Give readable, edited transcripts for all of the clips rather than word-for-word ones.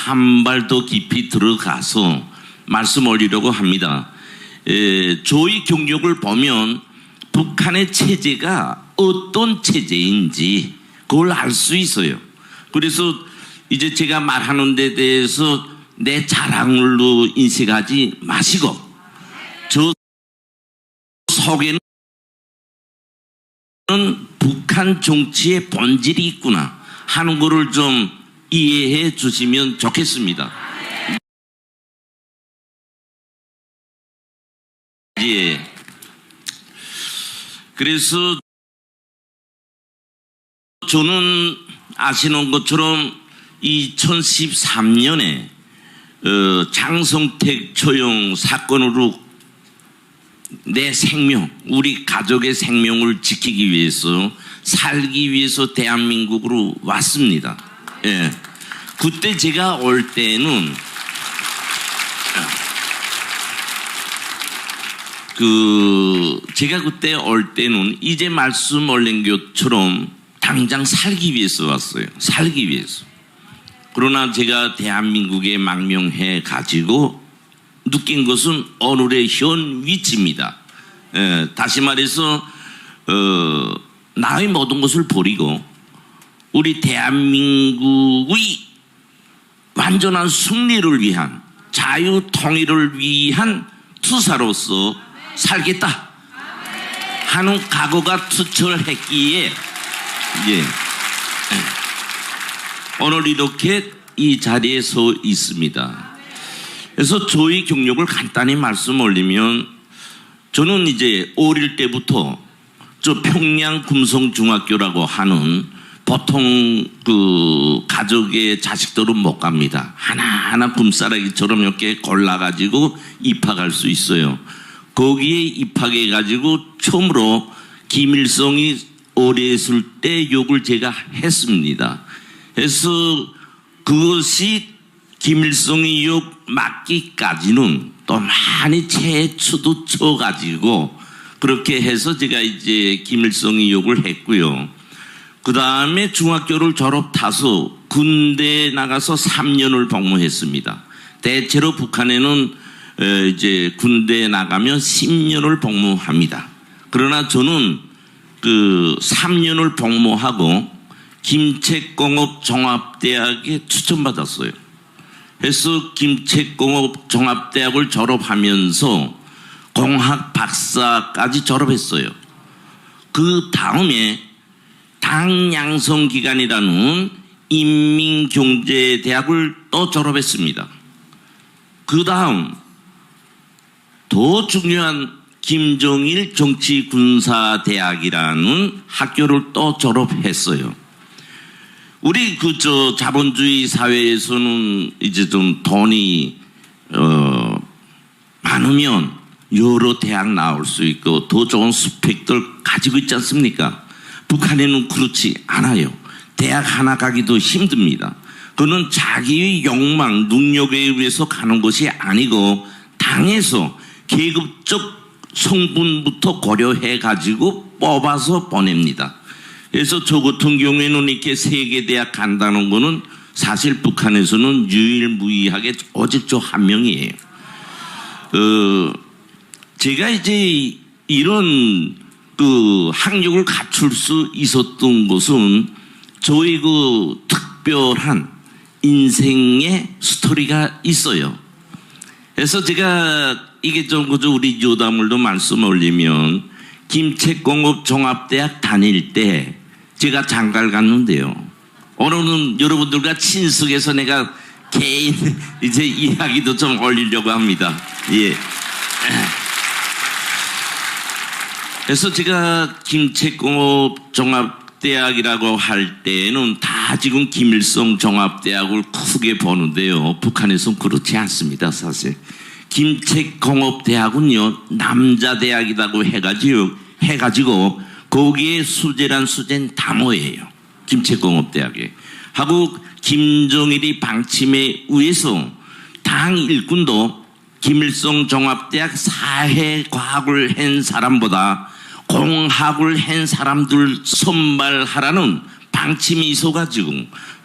한 발 더 깊이 들어가서 말씀 올리려고 합니다. 조의 경력을 보면 북한의 체제가 어떤 체제인지 그걸 알 수 있어요. 그래서 이제 제가 말하는 데 대해서 내 자랑으로 인식하지 마시고 저 속에는 북한 정치의 본질이 있구나 하는 거를 좀 이해해 주시면 좋겠습니다. 예. 그래서 저는 아시는 것처럼 2013년에 장성택 처형 사건으로 내 생명, 우리 가족의 생명을 지키기 위해서 살기 위해서 대한민국으로 왔습니다. 예. 그때 제가 올 때는 제가 그때 올 때는 이제 말씀 올린 것처럼 당장 살기 위해서 왔어요. 살기 위해서. 그러나 제가 대한민국에 망명해 가지고 느낀 것은 오늘의 현 위치입니다. 다시 말해서 나의 모든 것을 버리고 우리 대한민국의 완전한 승리를 위한 자유 통일을 위한 투사로서 살겠다 하는 각오가 투철했기에 오늘 이렇게 이 자리에 서 있습니다. 그래서 저의 경력을 간단히 말씀 올리면 저는 이제 어릴 때부터 저 평양 금성중학교라고 하는 보통 그 가족의 자식들은 못 갑니다. 하나하나 금싸라기처럼 이렇게 골라가지고 입학할 수 있어요. 거기에 입학해가지고 처음으로 김일성이 어렸을 때 욕을 제가 했습니다. 그래서 그것이 김일성이 욕 맞기까지는 또 많이 채추도 쳐가지고 그렇게 해서 제가 이제 김일성이 욕을 했고요. 그 다음에 중학교를 졸업해서 군대에 나가서 3년을 복무했습니다. 대체로 북한에는 이제 군대에 나가면 10년을 복무합니다. 그러나 저는 그 3년을 복무하고 김책공업종합대학에 추천받았어요. 그래서 김책공업종합대학을 졸업하면서 공학 박사까지 졸업했어요. 그 다음에 당양성기관이라는 인민경제대학을 또 졸업했습니다. 그 다음 더 중요한 김정일 정치군사대학이라는 학교를 또 졸업했어요. 우리 자본주의 사회에서는 이제 좀 돈이 많으면 여러 대학 나올 수 있고 더 좋은 스펙들 가지고 있지 않습니까? 북한에는 그렇지 않아요. 대학 하나 가기도 힘듭니다. 그는 자기의 욕망, 능력에 의해서 가는 것이 아니고 당에서 계급적 성분부터 고려해 가지고 뽑아서 보냅니다. 그래서 저 같은 경우에는 이렇게 세계대학 간다는 거는 사실 북한에서는 유일무이하게 오직 저 한 명이에요. 제가 이제 이런 그 학력을 갖출 수 있었던 것은 저의 그 특별한 인생의 스토리가 있어요. 그래서 제가 이게 좀 그저 우리 요담을도 말씀 올리면 김책공업종합대학 다닐 때 제가 장가를 갔는데요. 오늘은 여러분들과 친석해서 내가 개인 이제 이야기도 좀 올리려고 합니다. 예. 그래서 제가 김책공업종합대학이라고 할 때는 다 지금 김일성 종합대학을 크게 보는데요. 북한에서는 그렇지 않습니다, 사실. 김책공업대학은요, 남자대학이라고 해가지고 거기에 수재란 수재는 담어예요. 김책공업대학에. 하고 김정일이 방침에 의해서 당 일꾼도 김일성 종합대학 사회과학을 한 사람보다 공학을 한 사람들 선발하라는 방침이 있어가지고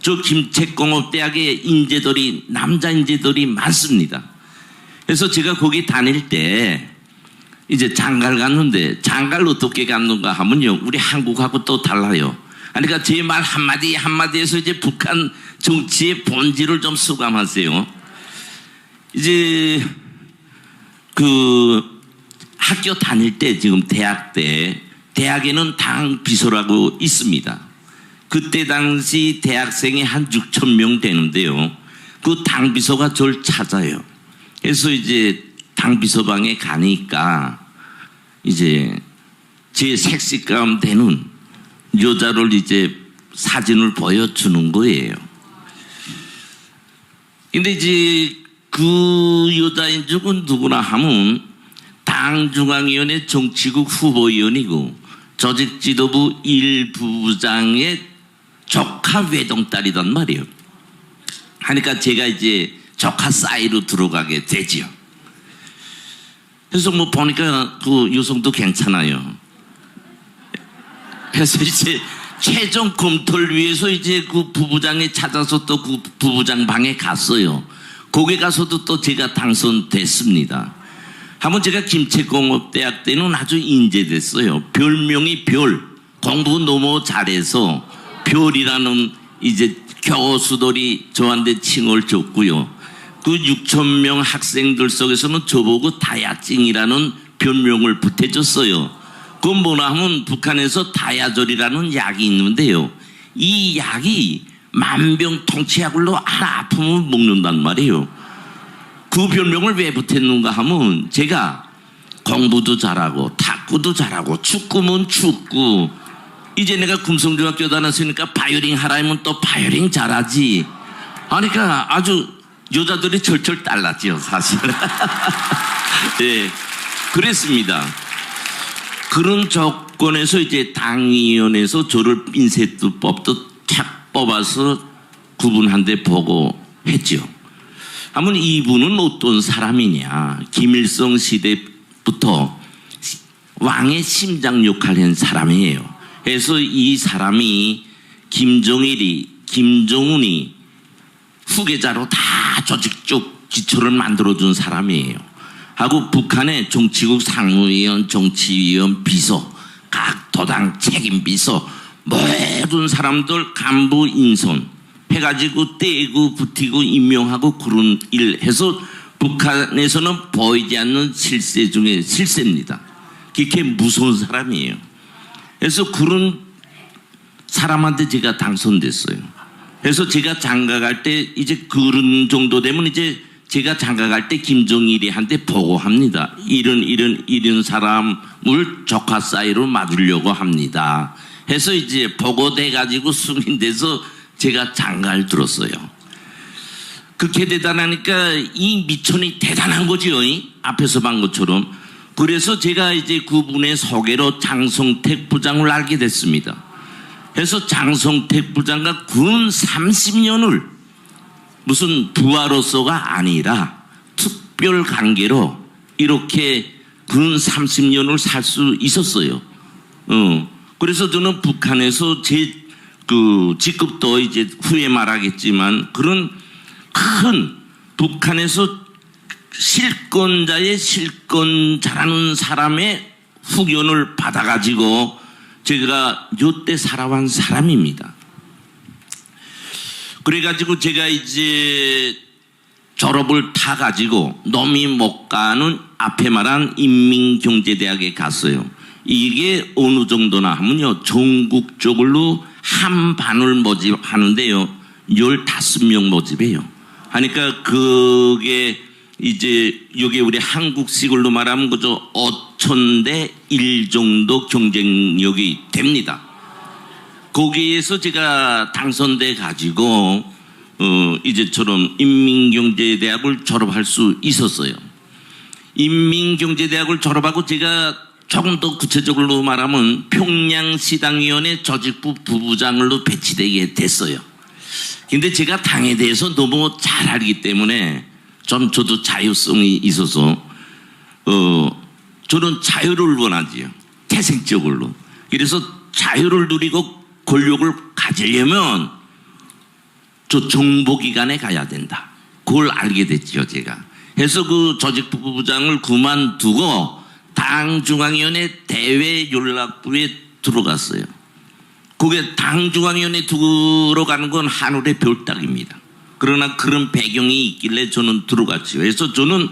저 김책공업대학에 인재들이 남자 인재들이 많습니다. 그래서 제가 거기 다닐 때 이제 장가를 갔는데 장가를 어떻게 갔는가 하면요, 우리 한국하고 또 달라요. 그러니까 제 말 한마디 한마디에서 이제 북한 정치의 본질을 좀 수감하세요. 이제 그 학교 다닐 때, 지금 대학 때, 대학에는 당 비서라고 있습니다. 그때 당시 대학생이 한 6천 명 되는데요, 그 당 비서가 저를 찾아요. 그래서 이제 당 비서방에 가니까 이제 제 색시감 되는 여자를 이제 사진을 보여주는 거예요. 근데 이제 그 여자인 적은 누구나 하면 당중앙위원회 정치국 후보위원이고 조직지도부 1부장의 조카 외동딸이단 말이에요. 하니까 제가 이제 조카 사이로 들어가게 되지요. 그래서 뭐 보니까 그 여성도 괜찮아요. 그래서 이제 최종 검토를 위해서 이제 그 부부장이 찾아서 또 그 부부장 방에 갔어요. 거기 가서도 또 제가 당선됐습니다. 한번 제가 김책공업대학 때는 아주 인재됐어요. 별명이 별, 공부 너무 잘해서 별이라는 이제 교수들이 저한테 칭을 줬고요. 그 6천 명 학생들 속에서는 저보고 다야찡이라는 별명을 붙여줬어요. 그건 뭐나 하면 북한에서 다야절이라는 약이 있는데요, 이 약이 만병통치약으로 하나 아프면 먹는단 말이에요. 그 별명을 왜 붙였는가 하면 제가 공부도 잘하고 탁구도 잘하고 축구면 축구, 이제 내가 금성중학교 다녔으니까 바이오링 하라 하면 또 바이오링 잘하지. 그러니까 아주 여자들이 철철 딸랐지요, 사실. 네, 그랬습니다. 그런 조건에서 이제 당위원회에서 저를 인쇄법도 탁 뽑아서 구분한 데 보고 했죠. 한번 이분은 어떤 사람이냐. 김일성 시대부터 왕의 심장 역할을 한 사람이에요. 그래서 이 사람이 김정일이, 김정은이 후계자로 다 조직적 기초를 만들어준 사람이에요. 하고 북한의 정치국 상무위원, 정치위원, 비서, 각 도당 책임비서 모든 사람들 간부 인선 해가지고 떼고 붙이고 임명하고 그런 일 해서 북한에서는 보이지 않는 실세 중에 실세입니다. 그렇게 무서운 사람이에요. 그래서 그런 사람한테 제가 당선됐어요. 그래서 제가 장가갈 때 이제 그런 정도 되면 이제 제가 장가갈 때 김정일이 한테 보고합니다. 이런 사람을 조카 사이로 맞으려고 합니다. 해서 이제 보고돼가지고 승인돼서 제가 장가를 들었어요. 그렇게 대단하니까 이 미천이 대단한 거지요. 앞에서 본 것처럼. 그래서 제가 이제 그분의 소개로 장성택 부장을 알게 됐습니다. 그래서 장성택 부장과 근 30년을 무슨 부하로서가 아니라 특별 관계로 이렇게 근 30년을 살 수 있었어요. 그래서 저는 북한에서 제 그 직급도 이제 후에 말하겠지만 그런 큰 북한에서 실권자의 실권 잘하는 사람의 후견을 받아가지고 제가 요때 살아온 사람입니다. 그래가지고 제가 이제 졸업을 타가지고 놈이 못 가는 앞에 말한 인민경제대학에 갔어요. 이게 어느 정도나 하면요, 전국적으로 한 반을 모집하는데요, 15명 모집해요. 하니까 그게 이제 여기 우리 한국식으로 말하면 그저 5,000대 1 정도 경쟁력이 됩니다. 거기에서 제가 당선돼 가지고 이제처럼 인민경제대학을 졸업할 수 있었어요. 인민경제대학을 졸업하고 제가 조금 더 구체적으로 말하면 평양시당위원회 조직부 부부장으로 배치되게 됐어요. 근데 제가 당에 대해서 너무 잘 알기 때문에 좀 저도 자유성이 있어서 저는 자유를 원하지요. 태생적으로. 그래서 자유를 누리고 권력을 가지려면 저 정보기관에 가야 된다. 그걸 알게 됐죠, 제가. 해서 그 조직부부장을 그만두고 당중앙위원회 대외연락부에 들어갔어요. 그게 당중앙위원회 들어가는 건 하늘의 별 따기입니다. 그러나 그런 배경이 있길래 저는 들어갔죠. 그래서 저는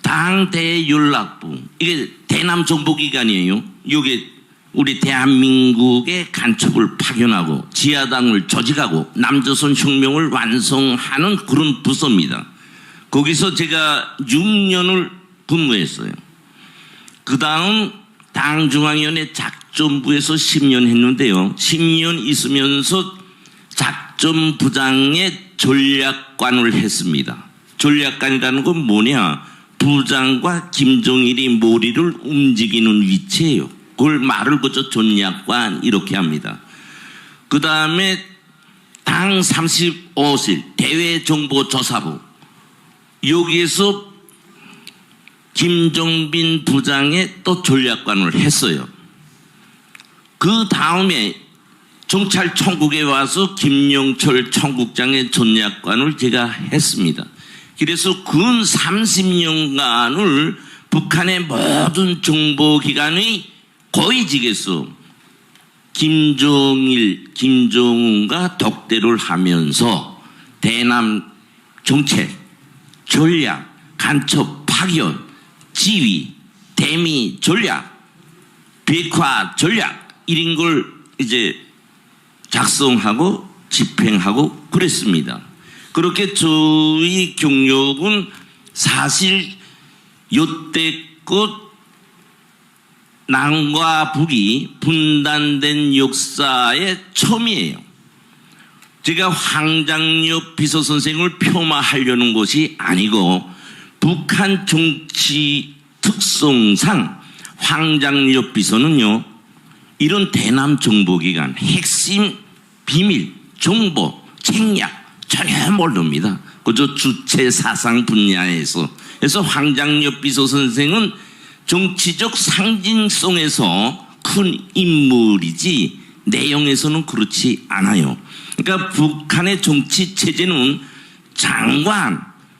당 대연락부, 이게 대남 정보기관이에요. 이게 우리 대한민국의 간첩을 파견하고 지하당을 조직하고 남조선 혁명을 완성하는 그런 부서입니다. 거기서 제가 6년을 근무했어요. 그 다음 당중앙위원회 작전부에서 10년 했는데요. 10년 있으면서 작전부장의 전략관을 했습니다. 전략관이라는 건 뭐냐? 부장과 김정일이 머리를 움직이는 위치예요. 그걸 말을 그저 전략관 이렇게 합니다. 그 다음에 당 35실 대외정보조사부, 여기에서 김정빈 부장의 또 전략관을 했어요. 그 다음에 정찰청국에 와서 김영철 청국장의 전략관을 제가 했습니다. 그래서 근 30년간을 북한의 모든 정보기관의 고위직에서 김정일, 김정은과 덕대를 하면서 대남 정책, 전략, 간첩, 파견, 지휘, 대미 전략, 비핵화 전략 이런 걸 이제 작성하고 집행하고 그랬습니다. 그렇게 저희 경력은 사실 여태껏 남과 북이 분단된 역사의 처음이에요. 제가 황장엽 비서선생을 폄하하려는 것이 아니고 북한 정치 특성상 황장엽 비서는요, 이런 대남 정보기관 핵심 비밀 정보 책략 전혀 모릅니다. 그저 주체 사상 분야에서. 그래서 황장엽 비서선생은 정치적 상징성에서 큰 인물이지 내용에서는 그렇지 않아요. 그러니까 북한의 정치 체제는 장관,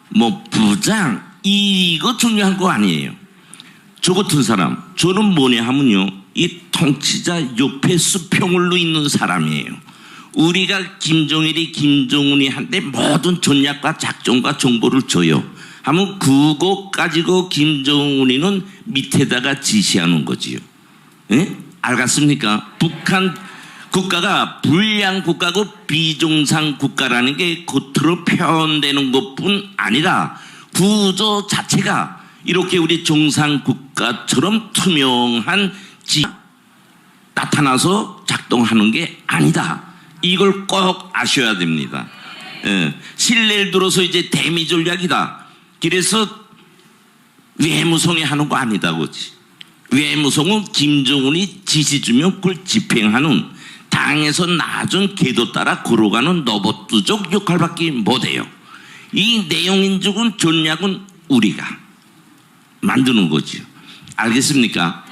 뭐 부장 이거 중요한 거 아니에요. 저 같은 사람, 저는 뭐냐 하면요, 이 통치자 옆에 수평을로 있는 사람이에요. 우리가 김정일이 김정은이 한테 모든 전략과 작전과 정보를 줘요. 하면 그거 가지고 김정은이는 밑에다가 지시하는 거지요. 예? 알겠습니까? 북한 국가가 불량 국가고 비정상 국가라는 게 겉으로 표현되는 것뿐 아니라 구조 자체가 이렇게 우리 정상 국가처럼 투명한 나타나서 작동하는 게 아니다. 이걸 꼭 아셔야 됩니다. 예. 신뢰를 들어서 이제 대미 전략이다. 그래서 외무성이 하는 거 아니다, 그지? 외무성은 김정은이 지시 주면 그걸 집행하는 당에서 낮은 궤도 따라 걸어가는 로봇족 역할밖에 못해요. 이 내용인적인 전략은 우리가 만드는 거죠. 알겠습니까?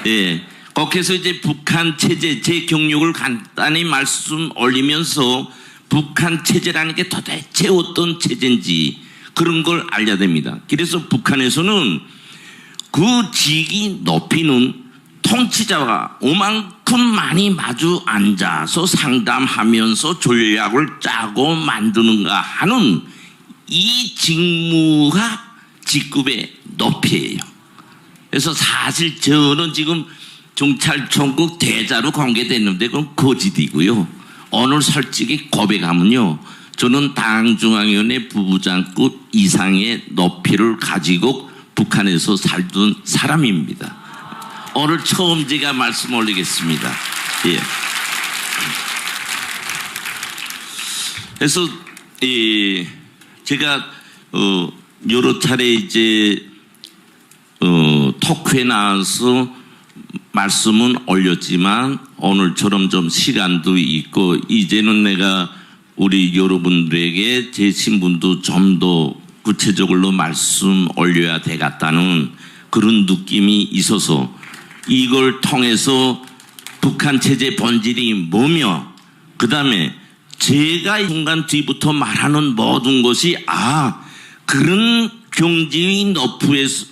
예. 거기서 이제 북한 체제, 제 경력을 간단히 말씀 올리면서 북한 체제라는 게 도대체 어떤 체제인지 그런 걸 알려야 됩니다. 그래서 북한에서는 그 직위 높이는 통치자와 오만큼 많이 마주 앉아서 상담하면서 전략을 짜고 만드는가 하는 이 직무가 직급의 높이예요. 그래서 사실 저는 지금 정찰총국 대자로 공개됐는데 그건 거짓이고요. 오늘 솔직히 고백하면요, 저는 당중앙위원회 부부장급 이상의 높이를 가지고 북한에서 살던 사람입니다. 오늘 처음 제가 말씀 올리겠습니다. 예. 그래서 제가 여러 차례 이제 토크에 나와서 말씀은 올렸지만 오늘처럼 좀 시간도 있고 이제는 내가 우리 여러분들에게 제 신분도 좀 더 구체적으로 말씀 올려야 되겠다는 그런 느낌이 있어서 이걸 통해서 북한 체제 본질이 뭐며, 그 다음에 제가 이 순간 뒤부터 말하는 모든 것이 그런 경지의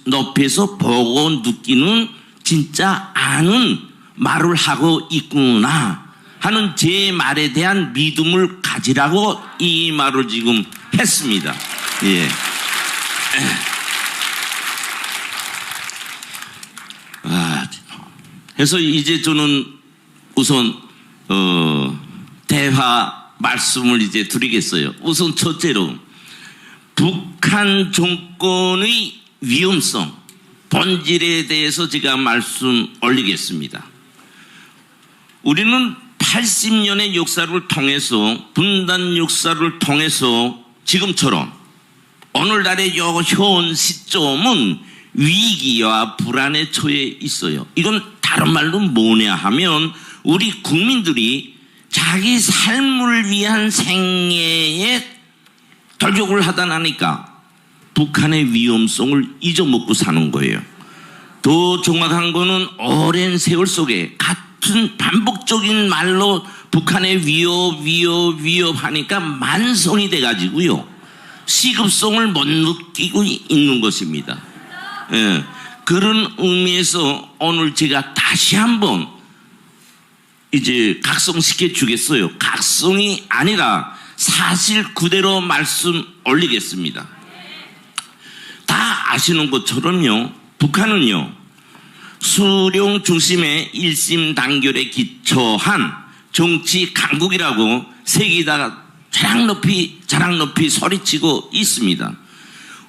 높이에서 보고 느끼는 진짜 아는 말을 하고 있구나 하는 제 말에 대한 믿음을 가지라고 이 말을 지금 했습니다. 예. 그래서 이제 저는 우선 대화 말씀을 이제 드리겠어요. 우선 첫째로 북한 정권의 위험성, 본질에 대해서 제가 말씀 올리겠습니다. 우리는 80년의 역사를 통해서, 분단 역사를 통해서 지금처럼 오늘날의 현 시점은 위기와 불안에 처해 있어요. 이건 다른 말로 뭐냐 하면 우리 국민들이 자기 삶을 위한 생애에 돌격을 하다 나니까 북한의 위험성을 잊어먹고 사는 거예요. 더 정확한 거는 오랜 세월 속에 같은 반복적인 말로 북한의 위협 하니까 만성이 돼가지고요. 시급성을 못 느끼고 있는 것입니다. 예, 그런 의미에서 오늘 제가 다시 한번 이제 각성시켜 주겠어요. 각성이 아니라 사실 그대로 말씀 올리겠습니다. 다 아시는 것처럼요, 북한은요, 수령 중심의 일심단결에 기초한 정치 강국이라고 세계에다가 자랑 높이 소리치고 있습니다.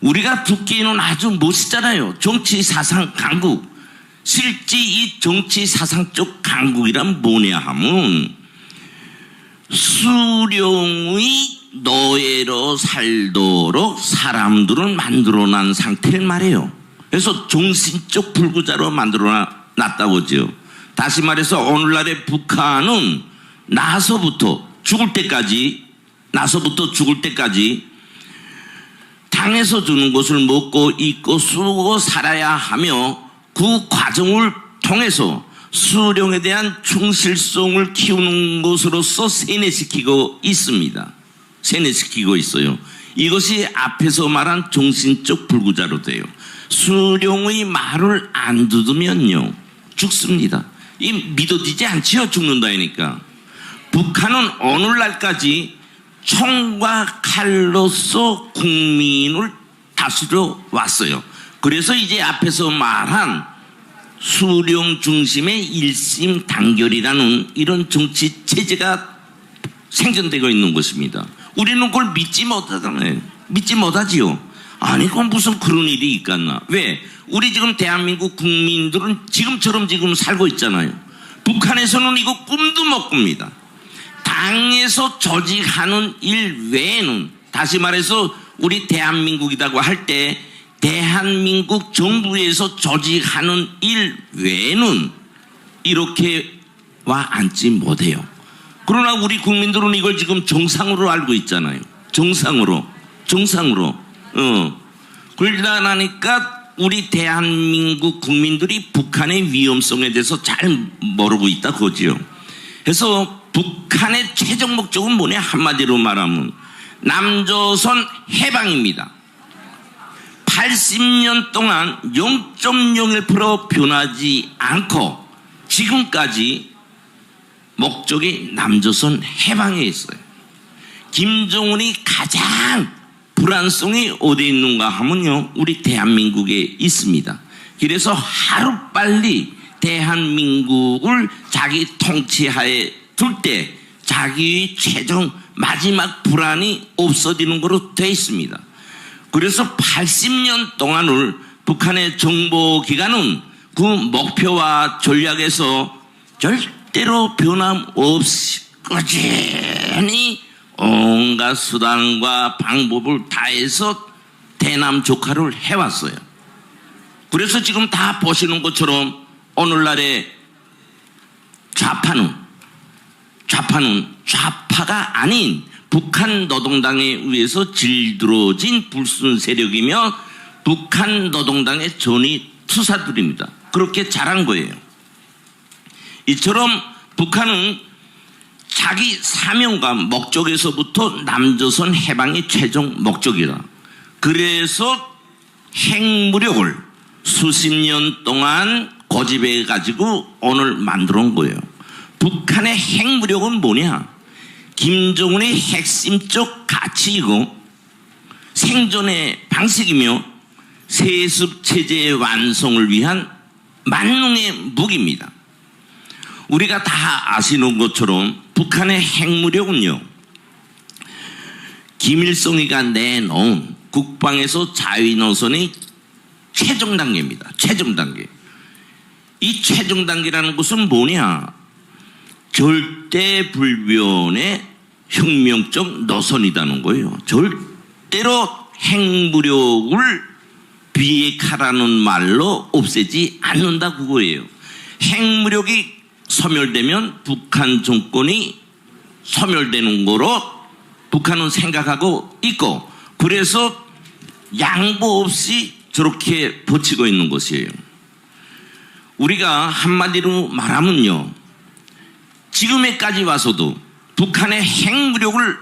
우리가 듣기에는 아주 멋있잖아요. 정치 사상 강국. 실제 이 정치 사상적 강국이란 뭐냐 하면 수령의 노예로 살도록 사람들을 만들어낸 상태를 말해요. 그래서 정신적 불구자로 만들어놨다고 하죠. 다시 말해서 오늘날의 북한은 나서부터 죽을 때까지 당에서 주는 것을 먹고 입고 쓰고 살아야 하며 그 과정을 통해서 수령에 대한 충실성을 키우는 것으로서 세뇌시키고 있습니다. 세뇌시키고 있어요. 이것이 앞에서 말한 정신적 불구자로 돼요. 수령의 말을 안 듣으면요, 죽습니다. 이 믿어지지 않지요, 죽는다니까. 북한은 오늘날까지 총과 칼로서 국민을 다스려 왔어요. 그래서 이제 앞에서 말한 수령 중심의 일심단결이라는 이런 정치 체제가 생존되고 있는 것입니다. 우리는 그걸 믿지 못하잖아요. 믿지 못하지요. 아니, 그건 무슨 그런 일이 있겠나. 왜? 우리 지금 대한민국 국민들은 지금처럼 지금 살고 있잖아요. 북한에서는 이거 꿈도 못 꿉니다. 당에서 조직하는 일 외에는, 다시 말해서 우리 대한민국이라고 할 때 대한민국 정부에서 조직하는 일 외에는 이렇게 와 앉지 못해요. 그러나 우리 국민들은 이걸 지금 정상으로 알고 있잖아요. 정상으로. 그러다 나니까 우리 대한민국 국민들이 북한의 위험성에 대해서 잘 모르고 있다 그거지요. 그래서 북한의 최종 목적은 뭐냐, 한마디로 말하면 남조선 해방입니다. 80년 동안 0.01% 변하지 않고 지금까지 목적이 남조선 해방에 있어요. 김정은이 가장 불안성이 어디에 있는가 하면요, 우리 대한민국에 있습니다. 그래서 하루빨리 대한민국을 자기 통치하에 둘 때 자기의 최종 마지막 불안이 없어지는 것으로 되어 있습니다. 그래서 80년 동안을 북한의 정보기관은 그 목표와 전략에서 절대로 변함없이 꾸준히 온갖 수단과 방법을 다해서 대남 조카를 해왔어요. 그래서 지금 다 보시는 것처럼 오늘날의 좌파는 좌파가 아닌 북한 노동당에 의해서 질들어진 불순 세력이며 북한 노동당의 전위 투사들입니다. 그렇게 잘한 거예요. 이처럼 북한은 자기 사명과 목적에서부터 남조선 해방이 최종 목적이다. 그래서 핵무력을 수십 년 동안 고집해 가지고 오늘 만들어 온 거예요. 북한의 핵무력은 뭐냐? 김정은의 핵심적 가치이고 생존의 방식이며 세습 체제의 완성을 위한 만능의 무기입니다. 우리가 다 아시는 것처럼 북한의 핵무력은요, 김일성이가 내놓은 국방에서 자위 노선의 최종 단계입니다. 최종 단계. 이 최종 단계라는 것은 뭐냐? 절대 불변의 혁명적 노선이라는 거예요. 절대로 핵무력을 비핵화라는 말로 없애지 않는다 그거예요. 핵무력이 소멸되면 북한 정권이 소멸되는 거로 북한은 생각하고 있고, 그래서 양보 없이 저렇게 버티고 있는 것이에요. 우리가 한마디로 말하면요, 지금에까지 와서도 북한의 핵무력을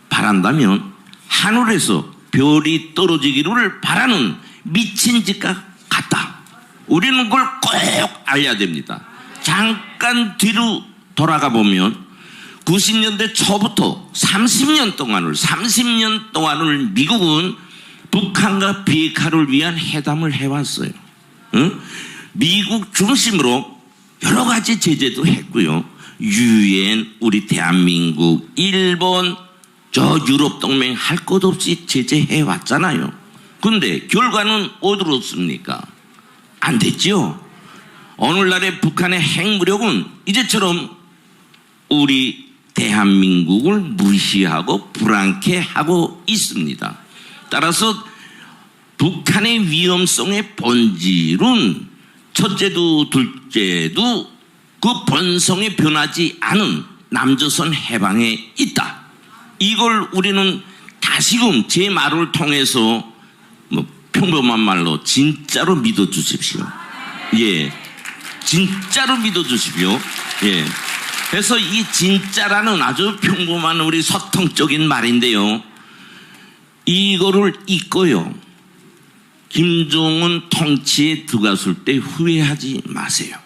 바란다면 하늘에서 별이 떨어지기를 바라는 미친 짓과 같다. 우리는 그걸 꼭 알아야 됩니다. 잠깐 뒤로 돌아가 보면 90년대 초부터 30년 동안을 미국은 북한과 비핵화를 위한 회담을 해왔어요. 응? 미국 중심으로 여러 가지 제재도 했고요. 유엔, 우리 대한민국, 일본, 저 유럽 동맹 할 것 없이 제재해 왔잖아요. 근데 결과는 어디로 씁니까? 안 됐죠. 오늘날의 북한의 핵무력은 이제처럼 우리 대한민국을 무시하고 불안케하고 있습니다. 따라서 북한의 위험성의 본질은 첫째도 둘째도 그 본성이 변하지 않은 남조선 해방에 있다. 이걸 우리는 다시금 제 말을 통해서 평범한 말로 진짜로 믿어주십시오. 예, 진짜로 믿어주십시오. 예. 그래서 이 진짜라는 아주 평범한 우리 소통적인 말인데요, 이거를 잊고요, 김정은 통치에 들어갔을 때 후회하지 마세요.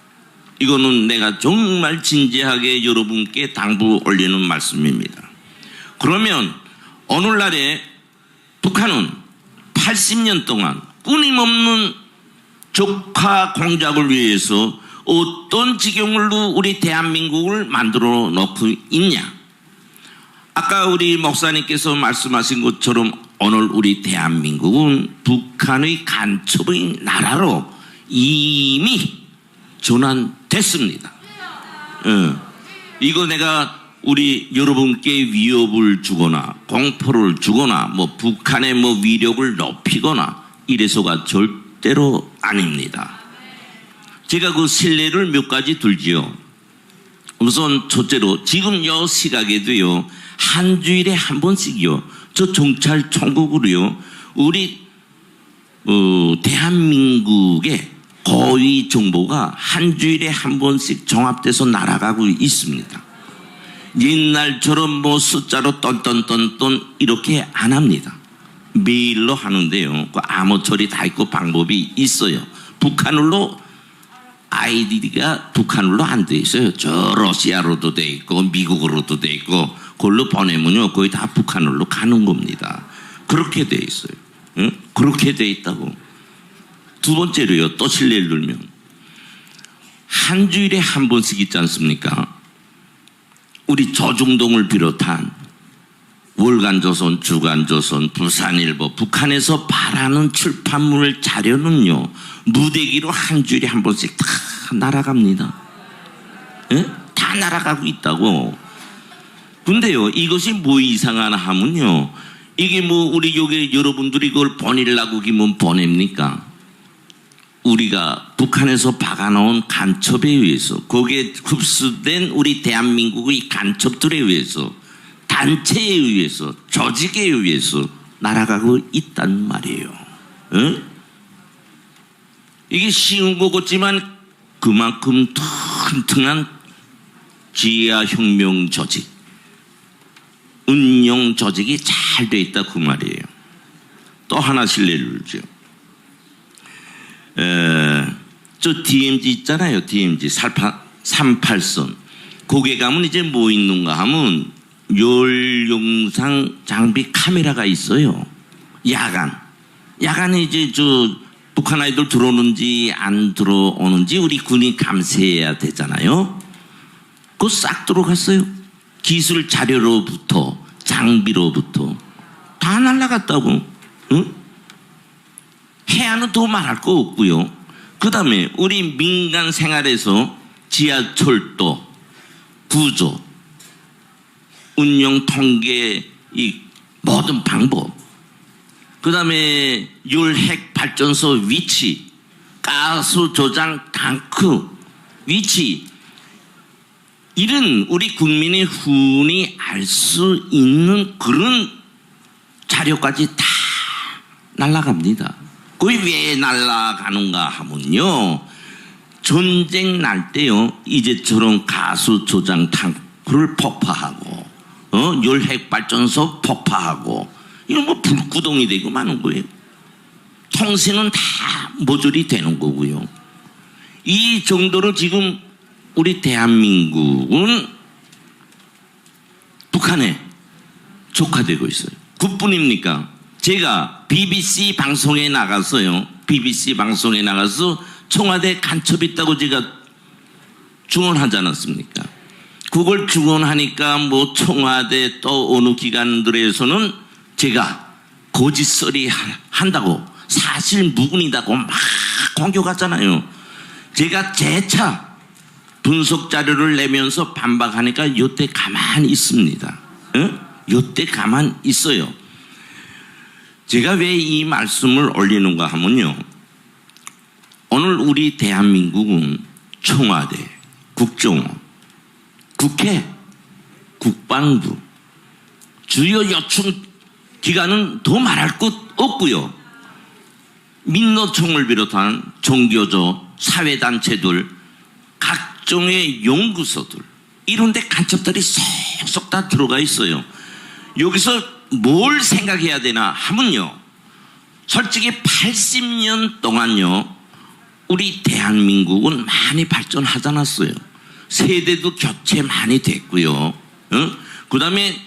이거는 내가 정말 진지하게 여러분께 당부 올리는 말씀입니다. 그러면 오늘날에 북한은 80년 동안 끊임없는 적화 공작을 위해서 어떤 지경으로 우리 대한민국을 만들어 놓고 있냐? 아까 우리 목사님께서 말씀하신 것처럼 오늘 우리 대한민국은 북한의 간첩의 나라로 이미 전환됐습니다. 이거 내가 우리 여러분께 위협을 주거나 공포를 주거나 북한의 위력을 높이거나 이래서가 절대로 아닙니다. 제가 그 신뢰를 몇 가지 들지요. 우선 첫째로 지금 요 시각에도요, 한 주일에 한 번씩요, 저 정찰총국으로요, 우리 대한민국의 고위 정보가 한 주일에 한 번씩 종합돼서 날아가고 있습니다. 옛날처럼 숫자로 똔똔똔똔 이렇게 안 합니다. 메일로 하는데요, 그 암호 처리 다 있고 방법이 있어요. 북한으로 아이디가 북한으로 안 돼 있어요. 저 러시아로도 돼 있고 미국으로도 돼 있고 그걸로 보내면요 거의 다 북한으로 가는 겁니다. 그렇게 돼 있어요. 응? 그렇게 돼 있다고. 두 번째로요, 또 신뢰를 들면 한 주일에 한 번씩 있지 않습니까? 우리 조중동을 비롯한 월간조선, 주간조선, 부산일보, 북한에서 발하는 출판물 자료는요, 무대기로 한 주일에 한 번씩 다 날아갑니다. 예? 다 날아가고 있다고. 근데요, 이것이 뭐 이상하나 하면요, 이게 우리 여기 여러분들이 그걸 보내려고 기면 보냅니까? 우리가 북한에서 박아놓은 간첩에 의해서, 거기에 흡수된 우리 대한민국의 간첩들에 의해서, 단체에 의해서, 조직에 의해서 날아가고 있단 말이에요. 응? 이게 쉬운 거 같지만 그만큼 튼튼한 지하혁명 조직, 운용 조직이 잘 돼 있다 그 말이에요. 또 하나 실례를 주죠. 저 DMZ 있잖아요. DMZ 38선. 거기에 가면 이제 뭐 있는가 하면 열용상 장비 카메라가 있어요. 야간에 이제 저 북한 아이들 들어오는지 안 들어오는지 우리 군이 감시해야 되잖아요. 그거 싹 들어갔어요. 기술 자료로부터 장비로부터 다 날라갔다고. 응? 해안은 더 말할 거 없고요. 그 다음에 우리 민간 생활에서 지하철도 구조, 운영 통계 이 모든 방법, 그 다음에 열핵 발전소 위치, 가스 조장 탱크 위치, 이런 우리 국민의 흔히 알 수 있는 그런 자료까지 다 날아갑니다. 그게 왜 날아가는가 하면요, 전쟁 날 때요 이제처럼 가스 조장 탱크를 폭파하고 열핵 발전소 폭파하고 이런 뭐 불구덩이 되고 마는 거예요. 통신은 다 모조리 되는 거고요. 이 정도로 지금 우리 대한민국은 북한에 족화되고 있어요. 그뿐입니까? 제가 BBC 방송에 나가서요. BBC 방송에 나가서 청와대 간첩 있다고 제가 증언하지 않았습니까? 그걸 증언하니까 뭐 청와대 또 어느 기관들에서는 제가 거짓소리 한다고 사실 무근이다고 막 공격하잖아요. 제가 재차 분석 자료를 내면서 반박하니까 요때 가만히 있습니다. 응? 요때 가만히 있어요. 제가 왜 이 말씀을 올리는가 하면요, 오늘 우리 대한민국은 청와대, 국정원, 국회, 국방부, 주요 요청 기관은 더 말할 것 없고요. 민노총을 비롯한 종교조, 사회단체들, 각종의 연구소들, 이런 데 간첩들이 쏙쏙 다 들어가 있어요. 여기서 뭘 생각해야 되나 하면요, 솔직히 80년 동안요 우리 대한민국은 많이 발전하지 않았어요. 세대도 교체 많이 됐고요. 그 다음에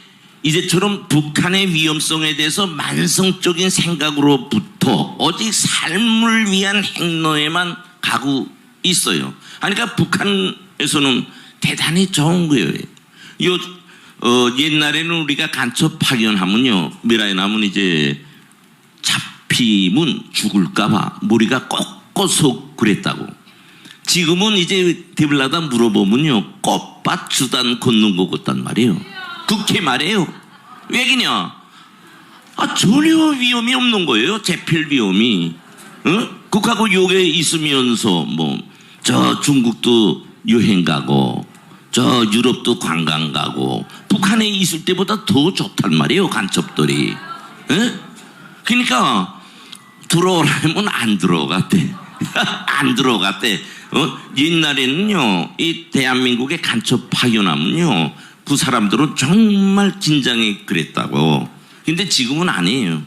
이제처럼 북한의 위험성에 대해서 만성적인 생각으로부터 오직 삶을 위한 행로에만 가고 있어요. 그러니까 북한에서는 대단히 좋은 거예요. 옛날에는 우리가 간첩 파견하면요, 미라에 나면 이제 잡히면 죽을까봐 머리가 꺾어서 그랬다고. 지금은 이제 데빌라다 물어보면요, 꽃밭 주단 걷는 것 같단 말이에요. 그렇게 말해요. 왜기냐? 전혀 위험이 없는 거예요. 재필 위험이. 그하고 요게 있으면서 저 중국도 여행 가고 저 유럽도 관광 가고 북한에 있을 때보다 더 좋단 말이에요, 간첩들이. 그러니까 들어오라면 안 들어갔대. 안 들어갔대. 옛날에는요, 이 대한민국에 간첩 파견하면요, 그 사람들은 정말 긴장이 그랬다고. 근데 지금은 아니에요.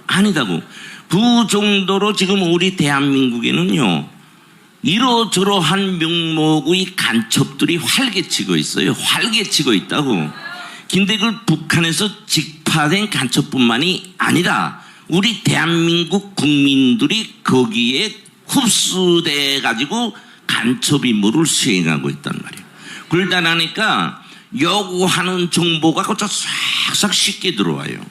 아니다고. 그 정도로 지금 우리 대한민국에는요, 이러저러한 명목의 간첩들이 활개치고 있어요. 활개치고 있다고. 근데 그 북한에서 직파된 간첩뿐만이 아니라 우리 대한민국 국민들이 거기에 흡수돼 가지고 간첩 임무를 수행하고 있단 말이에요. 그러다 나니까 요구하는 정보가 그저 싹싹 쉽게 들어와요.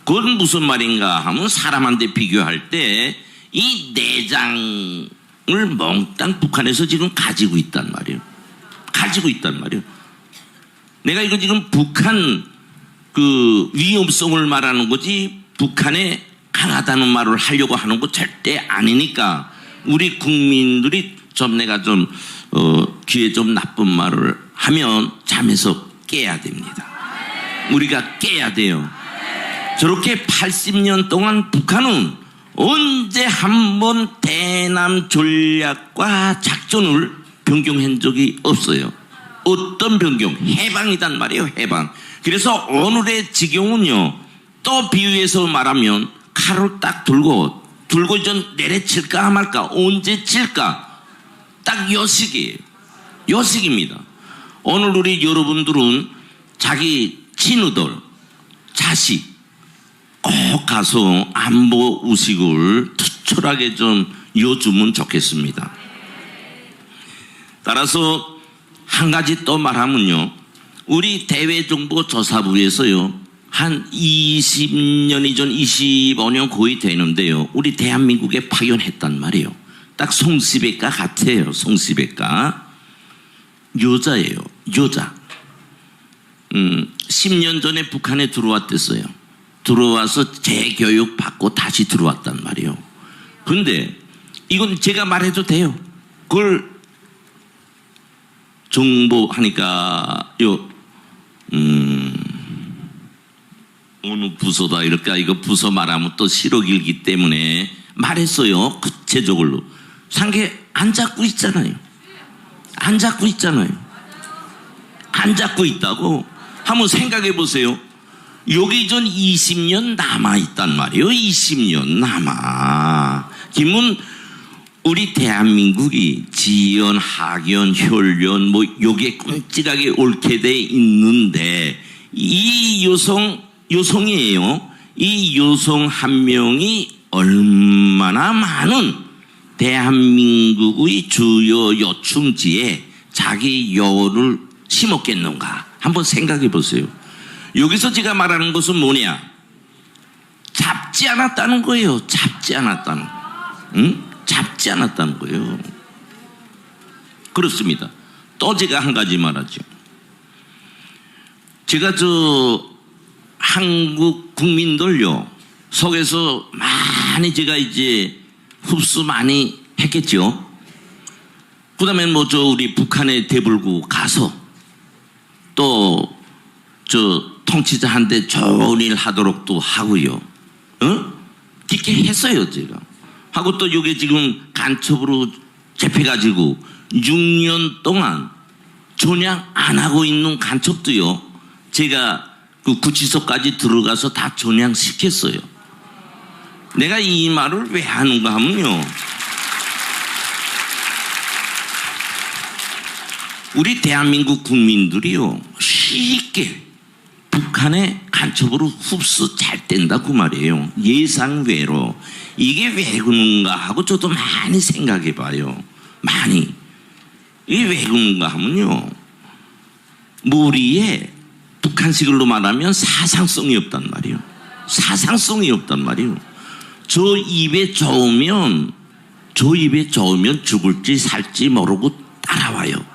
그건 무슨 말인가 하면 사람한테 비교할 때 이 내장을 몽땅 북한에서 지금 가지고 있단 말이에요. 가지고 있단 말이에요. 내가 이거 지금 북한 그 위험성을 말하는 거지 북한에 강하다는 말을 하려고 하는 거 절대 아니니까 우리 국민들이 좀 내가 좀 귀에 좀 나쁜 말을 하면 잠에서 깨야 됩니다. 우리가 깨야 돼요. 저렇게 80년 동안 북한은 언제 한번 대남 전략과 작전을 변경한 적이 없어요. 어떤 변경? 해방이단 말이에요. 해방. 그래서 오늘의 지경은요, 또 비유해서 말하면 칼을 딱 들고 좀 내려칠까 말까, 언제 칠까, 딱 요식이에요. 요식입니다. 오늘 우리 여러분들은 자기 친구들, 자식 꼭 가서 안보 의식을 투철하게 좀 이어주면 좋겠습니다. 따라서 한 가지 또 말하면요, 우리 대외정보조사부에서요, 한 20년이 전 25년 거의 되는데요, 우리 대한민국에 파견했단 말이에요. 딱 송시백과 같아요. 송시백과 여자예요. 여자. 10년 전에 북한에 들어왔댔어요. 들어와서 재교육 받고 다시 들어왔단 말이에요. 근데 이건 제가 말해도 돼요. 그걸 정보하니까 어느 부서다 이럴까, 이거 부서 말하면 또 싫어 길기 때문에 말했어요. 구체적으로. 상계 안 잡고 있잖아요. 안 잡고 있잖아요. 안 잡고 있다고. 한번 생각해 보세요. 여기 전 20년 남아있단 말이에요. 20년 남아. 김은 우리 대한민국이 지연, 학연, 혈연 뭐 요게 끔찍하게 옳게 돼 있는데, 이 여성이에요. 이 여성 한 명이 얼마나 많은 대한민국의 주요 요충지에 자기 여를 심었겠는가. 한번 생각해 보세요. 여기서 제가 말하는 것은 뭐냐? 잡지 않았다는 거예요. 잡지 않았다는 거. 응? 잡지 않았다는 거예요. 그렇습니다. 또 제가 한 가지 말하죠. 제가 한국 국민들요 속에서 많이 제가 이제 흡수 많이 했겠죠. 그 다음에 우리 북한에 대불고 가서 또 통치자한테 좋은 일 하도록 또 하고요. 깊게 했어요, 제가. 하고 또 이게 지금 간첩으로 잡혀가지고 6년 동안 전향 안 하고 있는 간첩도요, 제가 그 구치소까지 들어가서 다 전향시켰어요. 내가 이 말을 왜 하는가 하면요, 우리 대한민국 국민들이요 쉽게 북한의 간첩으로 흡수 잘 된다고 말이에요. 예상외로. 이게 왜 그런가 하고 저도 많이 생각해 봐요. 많이. 이게 왜 그런가 하면요, 머리에 북한식으로 말하면 사상성이 없단 말이에요. 사상성이 없단 말이에요. 저 입에 좋으면 죽을지 살지 모르고 따라와요.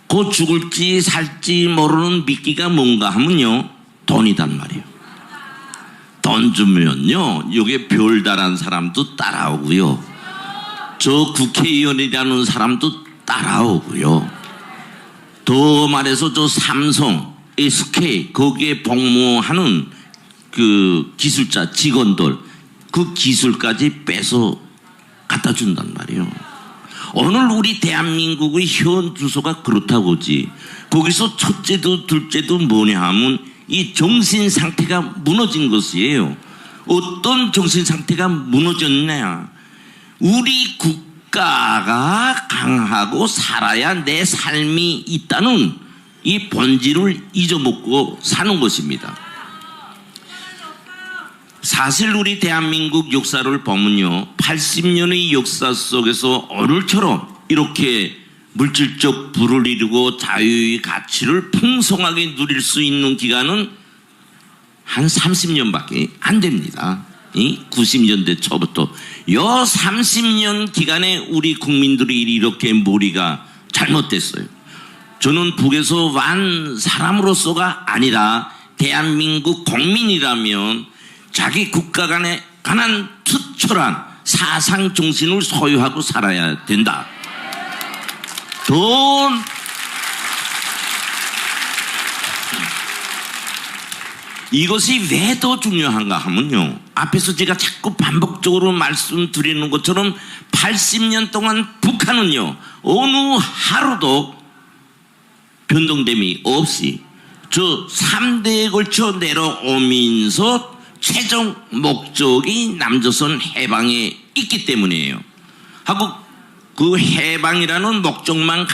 그 죽을지 살지 모르는 미끼가 뭔가 하면요, 돈이단 말이에요. 돈 주면요, 여기에 별다른 사람도 따라오고요, 저 국회의원이라는 사람도 따라오고요, 더 말해서 저 삼성, SK 거기에 복무하는 그 기술자 직원들, 그 기술까지 빼서 갖다 준단 말이에요. 오늘 우리 대한민국의 현 주소가 그렇다고지. 거기서 첫째도 둘째도 뭐냐 하면 이 정신 상태가 무너진 것이에요. 어떤 정신 상태가 무너졌냐? 우리 국가가 강하고 살아야 내 삶이 있다는 이 본질을 잊어먹고 사는 것입니다. 사실 우리 대한민국 역사를 보면요, 80년의 역사 속에서 오늘처럼 이렇게 물질적 부를 이루고 자유의 가치를 풍성하게 누릴 수 있는 기간은 한 30년밖에 안 됩니다. 90년대 초부터 요 30년 기간에 우리 국민들이 이렇게 머리가 잘못됐어요. 저는 북에서 완 사람으로서가 아니라 대한민국 국민이라면 자기 국가 간에 관한 투철한 사상 정신을 소유하고 살아야 된다. 이것이 왜 더 중요한가 하면요, 앞에서 제가 자꾸 반복적으로 말씀드리는 것처럼 80년 동안 북한은요 어느 하루도 변동됨이 없이 저 3대에 걸쳐 내려오면서 최종 목적이 남조선 해방에 있기 때문이에요. 하고 그 해방이라는 목적만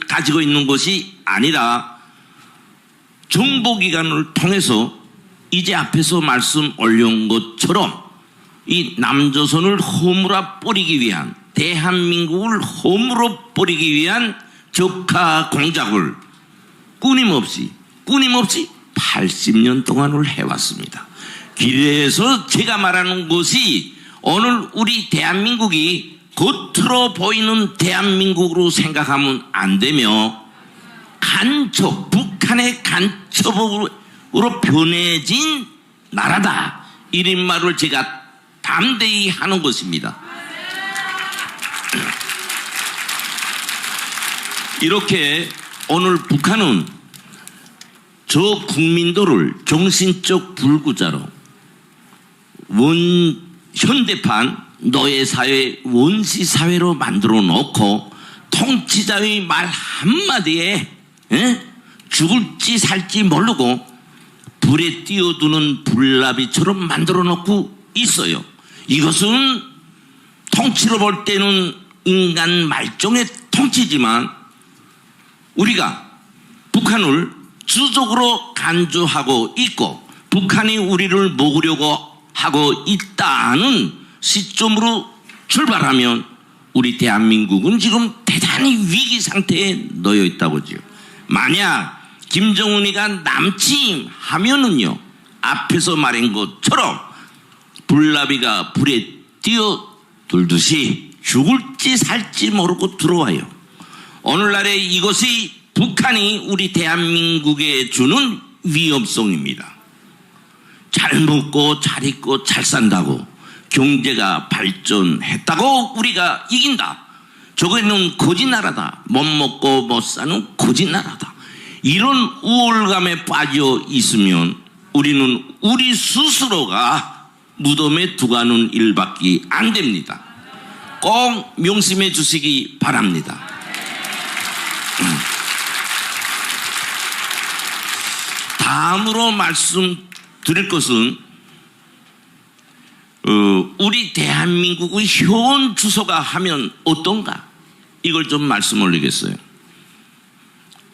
가지고 있는 것이 아니라 정보기관을 통해서 이제 앞에서 말씀 올려온 것처럼 이 남조선을 허물어 버리기 위한, 대한민국을 허물어 버리기 위한 적화 공작을 끊임없이 80년 동안을 해왔습니다. 그래서 제가 말하는 것이 오늘 우리 대한민국이 겉으로 보이는 대한민국으로 생각하면 안 되며 간첩, 북한의 간첩으로 변해진 나라다, 이런 말을 제가 담대히 하는 것입니다. 이렇게 오늘 북한은 저 국민들을 정신적 불구자로 현대판 노예사회, 원시사회로 만들어 놓고 통치자의 말 한마디에 죽을지 살지 모르고 불에 띄워두는 불나비처럼 만들어 놓고 있어요. 이것은 통치로 볼 때는 인간 말종의 통치지만 우리가 북한을 주적으로 간주하고 있고 북한이 우리를 먹으려고 하고 있다는 시점으로 출발하면 우리 대한민국은 지금 대단히 위기 상태에 놓여 있다고죠. 만약 김정은이가 남침하면은요, 앞에서 말한 것처럼 불나비가 불에 뛰어들듯이 죽을지 살지 모르고 들어와요. 오늘날에 이것이 북한이 우리 대한민국에 주는 위험성입니다. 잘 먹고 잘 입고 잘 산다고, 경제가 발전했다고 우리가 이긴다, 저거는 거짓나라다, 못 먹고 못 사는 거짓나라다, 이런 우월감에 빠져 있으면 우리는 우리 스스로가 무덤에 두가는 일밖에 안 됩니다. 꼭 명심해 주시기 바랍니다. 다음으로 말씀드릴 것은 우리 대한민국의 현 주소가 하면 어떤가, 이걸 좀 말씀 올리겠어요.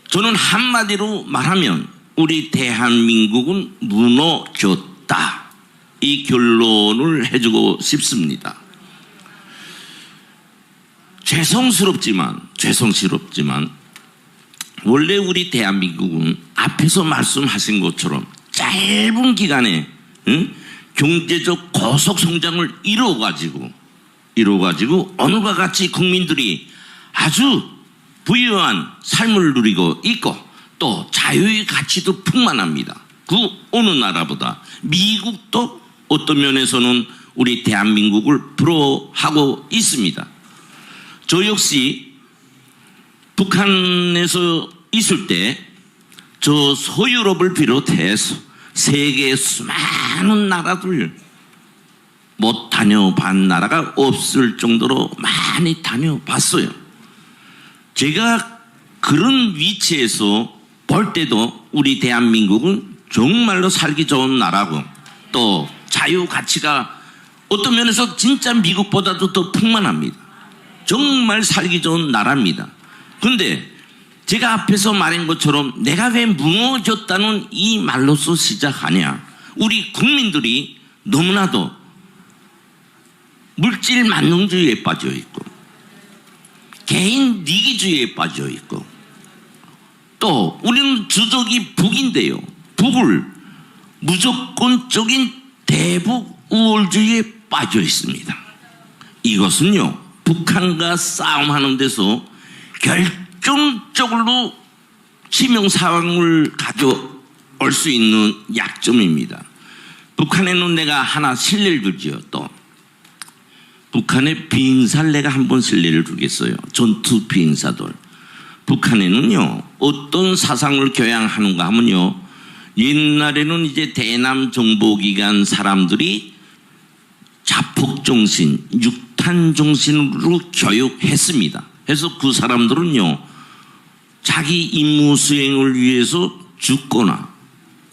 저는 한마디로 말하면 우리 대한민국은 무너졌다, 이 결론을 해주고 싶습니다. 죄송스럽지만 원래 우리 대한민국은 앞에서 말씀하신 것처럼 짧은 기간에 경제적 고속 성장을 이루어가지고 오늘과 같이 국민들이 아주 부유한 삶을 누리고 있고 또 자유의 가치도 풍만합니다. 그 어느 나라보다 미국도 어떤 면에서는 우리 대한민국을 부러워하고 있습니다. 저 역시 북한에서 있을 때 저 서유럽을 비롯해서 세계의 수많은 나라들 못 다녀본 나라가 없을 정도로 많이 다녀봤어요. 제가 그런 위치에서 볼 때도 우리 대한민국은 정말로 살기 좋은 나라고, 또 자유 가치가 어떤 면에서 진짜 미국보다도 더 풍만합니다. 정말 살기 좋은 나라입니다. 그런데 제가 앞에서 말한 것처럼 내가 왜 무너졌다는 이 말로서 시작하냐, 우리 국민들이 너무나도 물질 만능주의에 빠져 있고 개인 이기주의에 빠져 있고, 또 우리는 주적이 북인데요, 북을 무조건적인 대북 우월주의에 빠져 있습니다. 이것은요, 북한과 싸움하는 데서 결정적으로 치명상황을 가져올 수 있는 약점입니다. 북한에는 내가 하나 실례를 주지요. 또 북한의 비행사를 내가 한번 실례를 주겠어요. 전투 비행사들. 북한에는요, 어떤 사상을 교양하는가 하면요, 옛날에는 이제 대남 정보기관 사람들이 자폭정신, 육탄정신으로 교육했습니다. 그래서 그 사람들은요, 자기 임무 수행을 위해서 죽거나,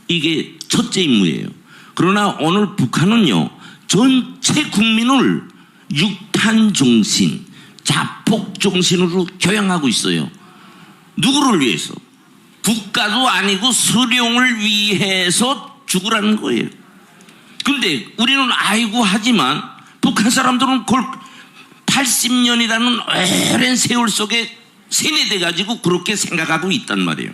이게 첫째 임무예요. 그러나 오늘 북한은요, 전체 국민을 육탄 정신, 자폭 정신으로 교양하고 있어요. 누구를 위해서? 국가도 아니고 수령을 위해서 죽으라는 거예요. 근데 우리는 아이고 하지만 북한 사람들은 그걸 80년이라는 오랜 세월 속에 세뇌돼 가지고 그렇게 생각하고 있단 말이에요.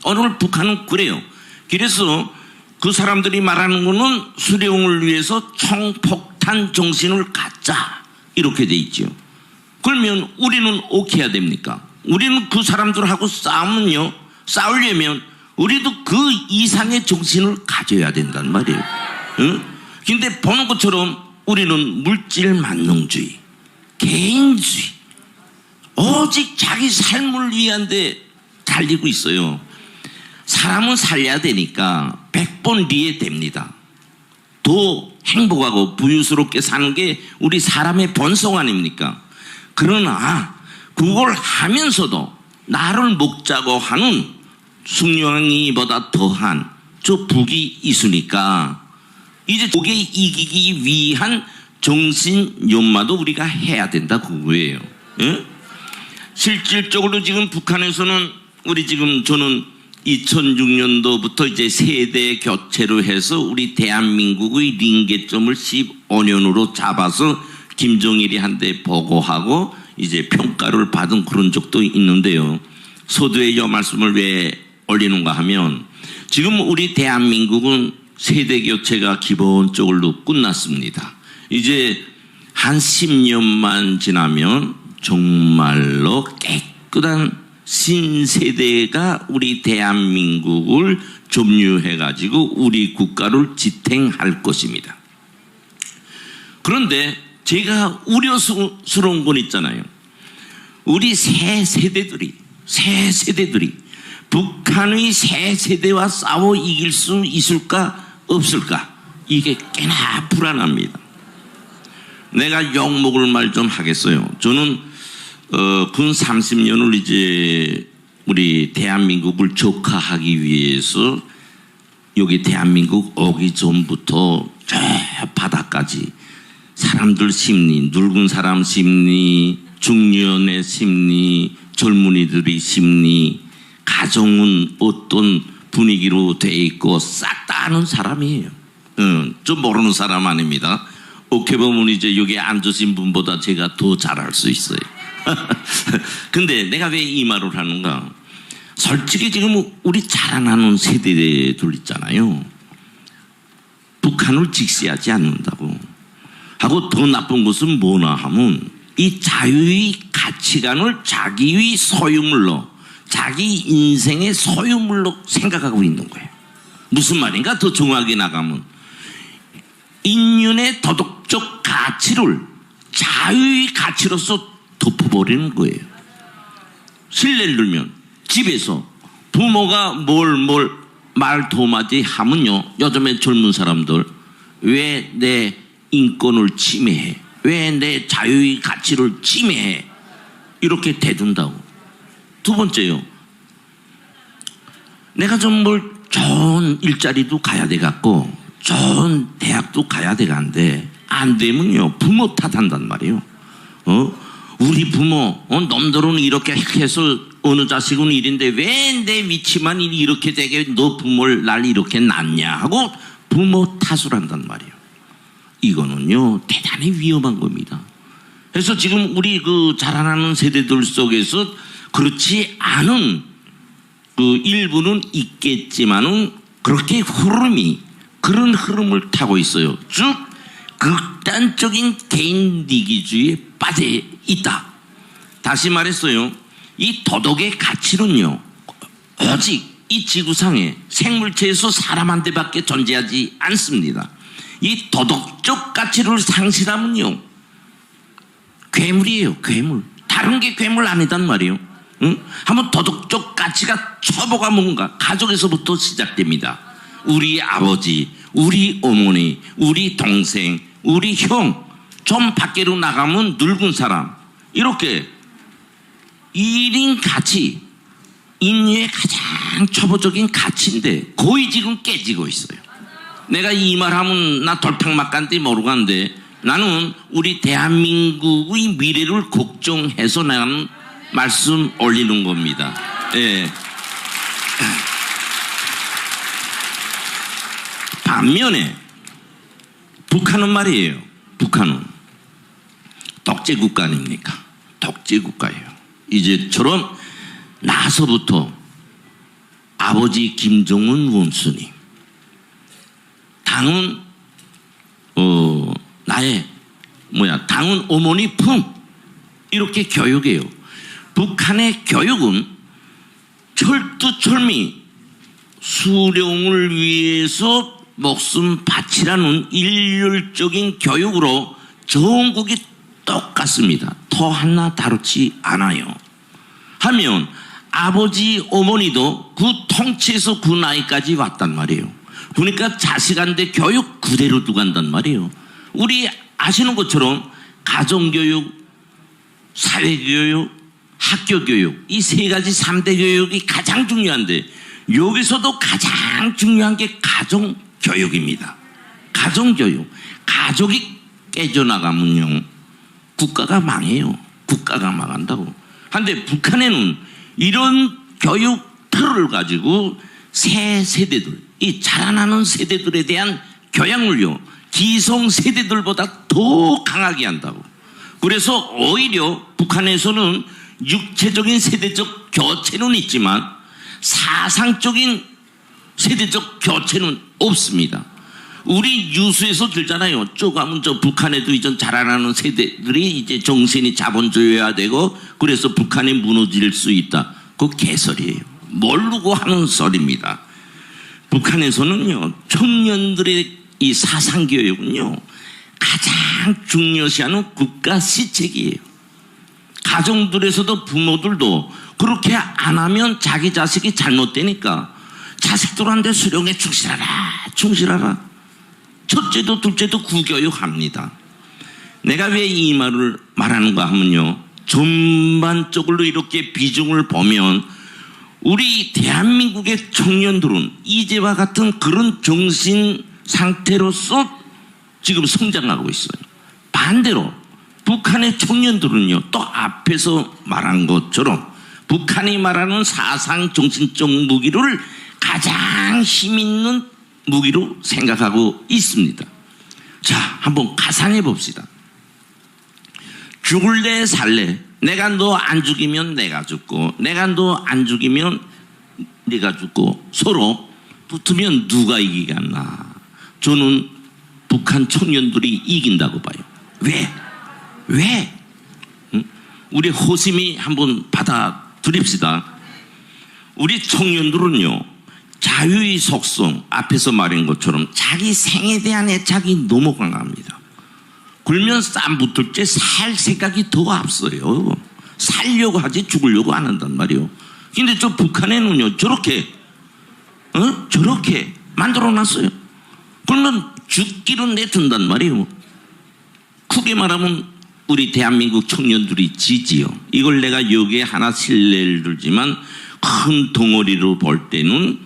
오늘 북한은 그래요. 그래서 그 사람들이 말하는 거는 수령을 위해서 총폭탄 정신을 갖자, 이렇게 돼 있죠. 그러면 우리는 어떻게 해야 됩니까? 우리는 그 사람들하고 싸우려면 우리도 그 이상의 정신을 가져야 된단 말이에요. 응? 근데 보는 것처럼 우리는 물질 만능주의, 개인주의, 오직 자기 삶을 위한 데 달리고 있어요. 사람은 살려야 되니까 100번 리에 됩니다. 더 행복하고 부유스럽게 사는 게 우리 사람의 본성 아닙니까? 그러나 그걸 하면서도 나를 먹자고 하는 숭령이보다 더한 저 북이 있으니까 이제 북에 이기기 위한 정신연마도 우리가 해야 된다, 그거예요. 예? 실질적으로 지금 북한에서는 저는 2006년도부터 이제 세대 교체로 해서 우리 대한민국의臨界점을 15년으로 잡아서 김정일이 한테 보고하고 이제 평가를 받은 그런 적도 있는데요. 서두에 이 말씀을 왜 올리는가 하면 지금 우리 대한민국은 세대 교체가 기본적으로 끝났습니다. 이제 한 10년만 지나면 정말로 깨끗한 신세대가 우리 대한민국을 점유해가지고 우리 국가를 지탱할 것입니다. 그런데 제가 우려스러운 건 있잖아요. 우리 새 세대들이 북한의 새 세대와 싸워 이길 수 있을까 없을까, 이게 꽤나 불안합니다. 내가 욕먹을 말 좀 하겠어요. 저는 근 30년을 이제 우리 대한민국을 적화하기 위해서 여기 대한민국 오기 전부터 저 바다까지 사람들 심리, 늙은 사람 심리, 중년의 심리, 젊은이들의 심리, 가정은 어떤 분위기로 돼 있고 싹 다 아는 사람이에요. 좀 모르는 사람 아닙니다. 어떻게 보면 이제 여기 앉으신 분보다 제가 더 잘할 수 있어요. 근데 내가 왜 이 말을 하는가? 솔직히 지금 우리 자라나는 세대들 있잖아요. 북한을 직시하지 않는다고 하고, 더 나쁜 것은 뭐나 하면 이 자유의 가치관을 자기의 소유물로, 자기 인생의 소유물로 생각하고 있는 거예요. 무슨 말인가? 더 정확하게 나가면 인륜의 도덕적 가치를 자유의 가치로서 덮어버리는 거예요. 실례를 들면 집에서 부모가 뭘 말도마지 하면요, 요즘에 젊은 사람들 왜 내 인권을 침해해, 왜 내 자유의 가치를 침해해, 이렇게 대둔다고. 두 번째요, 내가 좀 좋은 일자리도 가야 돼갖고 좋은 대학도 가야 돼가는데 안 되면요 부모 탓한단 말이에요. 우리 부모 놈들은 이렇게 해서 어느 자식은 일인데 왜 내 위치만 이렇게 되게 너 부모를 날 이렇게 낳냐 하고 부모 탓을 한단 말이에요. 이거는요 대단히 위험한 겁니다. 그래서 지금 우리 그 자라나는 세대들 속에서 그렇지 않은 그 일부는 있겠지만은 그렇게 그런 흐름을 타고 있어요. 즉 극단적인 개인 이기주의에 빠져 있다. 다시 말했어요. 이 도덕의 가치는요 오직 이 지구상에 생물체에서 사람한테밖에 존재하지 않습니다. 이 도덕적 가치를 상실하면요 괴물이에요. 괴물. 다른 게 괴물 아니단 말이에요. 응? 한번 도덕적 가치가 초보가 뭔가 가족에서부터 시작됩니다. 우리 아버지, 우리 어머니, 우리 동생, 우리 형, 좀 밖으로 나가면 늙은 사람, 이렇게 1인 가치, 인류의 가장 초보적인 가치인데 거의 지금 깨지고 있어요. 내가 이 말하면 나 돌팡막간데 모르고 하는데 나는 우리 대한민국의 미래를 걱정해서 나는 말씀 올리는 겁니다. 예. 반면에 북한은 말이에요. 북한은 독재국가 아닙니까? 독재국가예요. 이제처럼 나서부터 아버지 김정은 원수님, 당은 나의 당은 어머니 품, 이렇게 교육해요. 북한의 교육은 철두철미 수령을 위해서 목숨 바치라는 일률적인 교육으로 전국이 똑같습니다. 터 하나 다르지 않아요. 하면 아버지 어머니도 그 통치에서 그 나이까지 왔단 말이에요. 그러니까 자식한테 교육 그대로 두고 간단 말이에요. 우리 아시는 것처럼 가정교육, 사회교육, 학교교육, 이 세 가지 3대 교육이 가장 중요한데 여기서도 가장 중요한 게 가정교육입니다. 가정교육. 가족이 깨져나가면요 국가가 망해요. 국가가 망한다고. 그런데 북한에는 이런 교육 틀을 가지고 새 세대들, 이 자라나는 세대들에 대한 교양을요 기성 세대들보다 더 강하게 한다고. 그래서 오히려 북한에서는 육체적인 세대적 교체는 있지만 사상적인 세대적 교체는 없습니다. 우리 뉴스에서 들잖아요. 쭉 가면 저 북한에도 이제 자라나는 세대들이 이제 정신이 자본주의화 되고 그래서 북한이 무너질 수 있다. 그거 개소리예요. 모르고 하는 소리입니다. 북한에서는요 청년들의 이 사상교육은요 가장 중요시하는 국가 시책이에요. 가정들에서도 부모들도 그렇게 안 하면 자기 자식이 잘못되니까 자식들한테 수령에 충실하라. 첫째도 둘째도 구교육합니다. 내가 왜 이 말을 말하는가 하면요 전반적으로 이렇게 비중을 보면 우리 대한민국의 청년들은 이제와 같은 그런 정신 상태로서 지금 성장하고 있어요. 반대로 북한의 청년들은요 또 앞에서 말한 것처럼 북한이 말하는 사상 정신적 무기를 가장 힘있는 무기로 생각하고 있습니다. 자, 한번 가상해 봅시다. 죽을래 살래, 내가 너 안 죽이면 내가 죽고 내가 너 안 죽이면 네가 죽고 서로 붙으면 누가 이기겠나. 저는 북한 청년들이 이긴다고 봐요. 왜? 응? 우리 호심이 한번 받아들입시다. 우리 청년들은요 자유의 속성, 앞에서 말한 것처럼 자기 생에 대한 애착이 너무 강합니다. 굴면 쌈 붙을 때 살 생각이 더 앞서요. 살려고 하지 죽으려고 안 한단 말이에요. 근데 저 북한에는요 저렇게 만들어놨어요. 그러면 죽기로 내둔단 말이에요. 크게 말하면 우리 대한민국 청년들이 지지요. 이걸 내가 여기에 하나 실례를 들지만 큰 덩어리로 볼 때는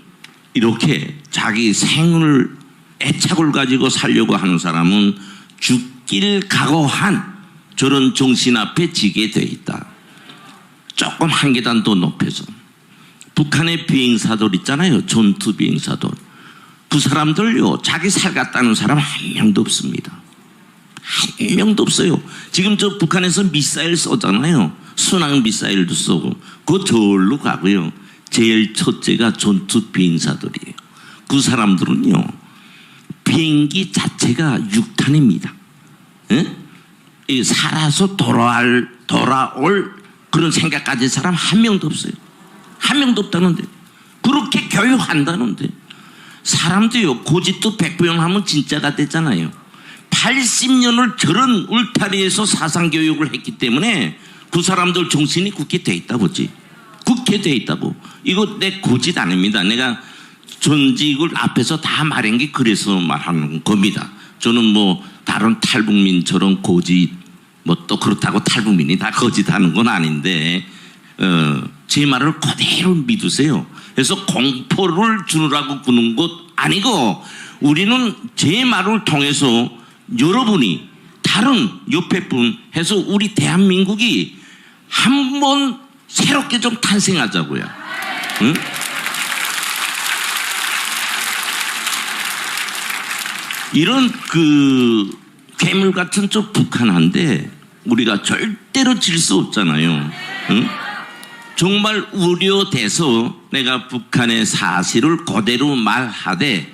이렇게 자기 생을 애착을 가지고 살려고 하는 사람은 죽길 각오한 저런 정신 앞에 지게 돼 있다. 조금 한 계단 더 높여서 북한의 비행사들 있잖아요. 전투 비행사들. 그 사람들요 자기 살 갖다는 사람 한 명도 없습니다. 한 명도 없어요. 지금 저 북한에서 미사일 쏘잖아요. 순항 미사일도 쏘고 그거 저울로 가고요. 제일 첫째가 전투 비행사들이에요. 그 사람들은요 비행기 자체가 6탄입니다. 살아서 돌아올 그런 생각 가진 사람 한 명도 없어요. 한 명도 없다는데 그렇게 교육한다는데 사람도요 고집도 백부영하면 진짜가 됐잖아요. 80년을 저런 울타리에서 사상교육을 했기 때문에 그 사람들 정신이 굳게 돼 있다 보지. 굳게 돼 있다고. 이거 내 고집 아닙니다. 내가 전직을 앞에서 다 말한 게 그래서 말하는 겁니다. 저는 뭐 다른 탈북민처럼 고집 뭐 또 그렇다고 탈북민이 다 거짓하는 건 아닌데 제 말을 그대로 믿으세요. 그래서 공포를 주느라고 구는 것 아니고 우리는 제 말을 통해서 여러분이 다른 옆에 분 해서 우리 대한민국이 한번 새롭게 좀 탄생하자고요. 응? 이런 괴물 같은 저 북한한데 우리가 절대로 질 수 없잖아요. 응? 정말 우려돼서 내가 북한의 사실을 그대로 말하되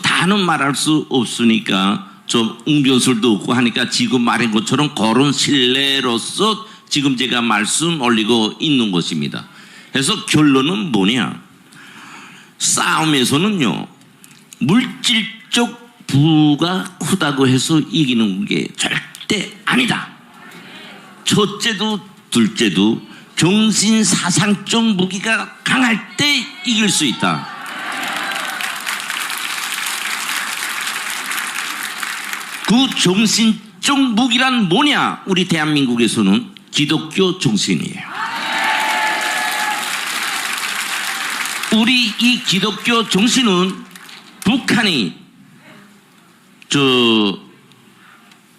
다는 말할 수 없으니까 좀 웅변술도 없고 하니까 지금 말한 것처럼 그런 신뢰로서 지금 제가 말씀 올리고 있는 것입니다. 그래서 결론은 뭐냐? 싸움에서는요, 물질적 부가 크다고 해서 이기는 게 절대 아니다. 첫째도 둘째도 정신 사상적 무기가 강할 때 이길 수 있다. 그 정신적 무기란 뭐냐? 우리 대한민국에서는 기독교 정신이에요. 우리 이 기독교 정신은 북한이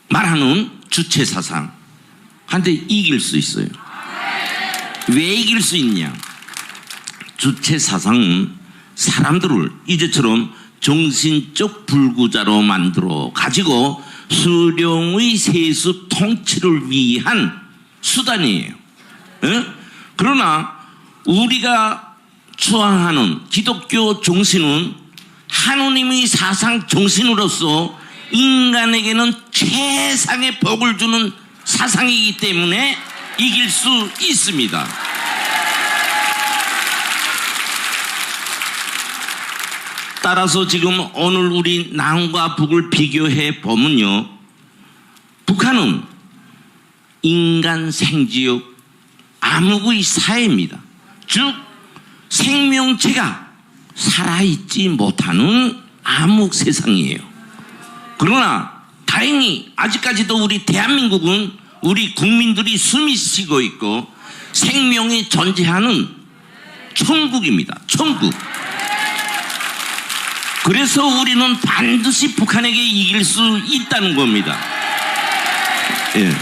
말하는 주체 사상 한데 이길 수 있어요. 왜 이길 수 있냐? 주체 사상은 사람들을 이제처럼 정신적 불구자로 만들어 가지고 수령의 세수 통치를 위한 수단이에요. 에? 그러나 우리가 추앙하는 기독교 정신은 하느님의 사상 정신으로서 인간에게는 최상의 복을 주는 사상이기 때문에 이길 수 있습니다. 따라서 지금 오늘 우리 남과 북을 비교해 보면요, 북한은 인간 생지역 암흑의 사회입니다. 즉 생명체가 살아있지 못하는 암흑 세상이에요. 그러나 다행히 아직까지도 우리 대한민국은 우리 국민들이 숨이 쉬고 있고 생명이 존재하는 천국입니다. 천국. 그래서 우리는 반드시 북한에게 이길 수 있다는 겁니다. 예.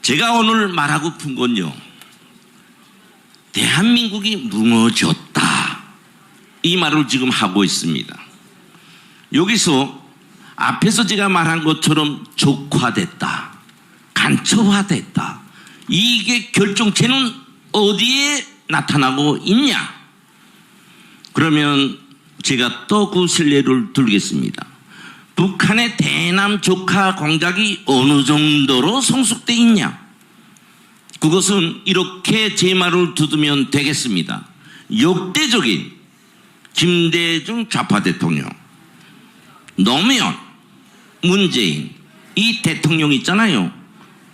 제가 오늘 말하고픈 건요, 대한민국이 무너졌다, 이 말을 지금 하고 있습니다. 여기서 앞에서 제가 말한 것처럼 적화됐다, 간첩화됐다, 이게 결정체는 어디에 나타나고 있냐? 그러면 제가 또 그 신뢰를 들겠습니다. 북한의 대남 적화 공작이 어느 정도로 성숙되어 있냐? 그것은 이렇게 제 말을 두드면 되겠습니다. 역대적인 김대중 좌파 대통령, 노무현, 문재인, 이 대통령 있잖아요.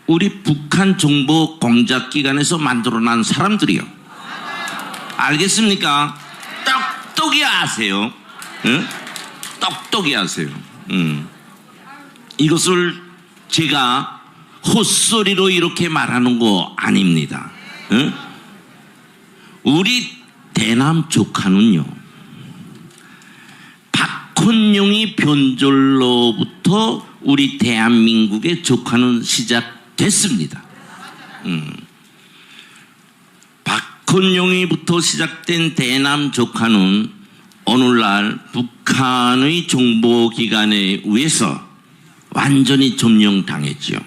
우리 북한 정보 공작 기관에서 만들어난 사람들이요. 알겠습니까? 똑똑히 아세요. 응? 똑똑히 아세요. 이것을 제가 헛소리로 이렇게 말하는 거 아닙니다. 응? 우리 대남 적화는요, 박헌용이 변절로부터 우리 대한민국의 적화는 시작됐습니다. 박헌용이부터 시작된 대남 적화는 오늘날 북한의 정보기관에 의해서 완전히 점령당했죠.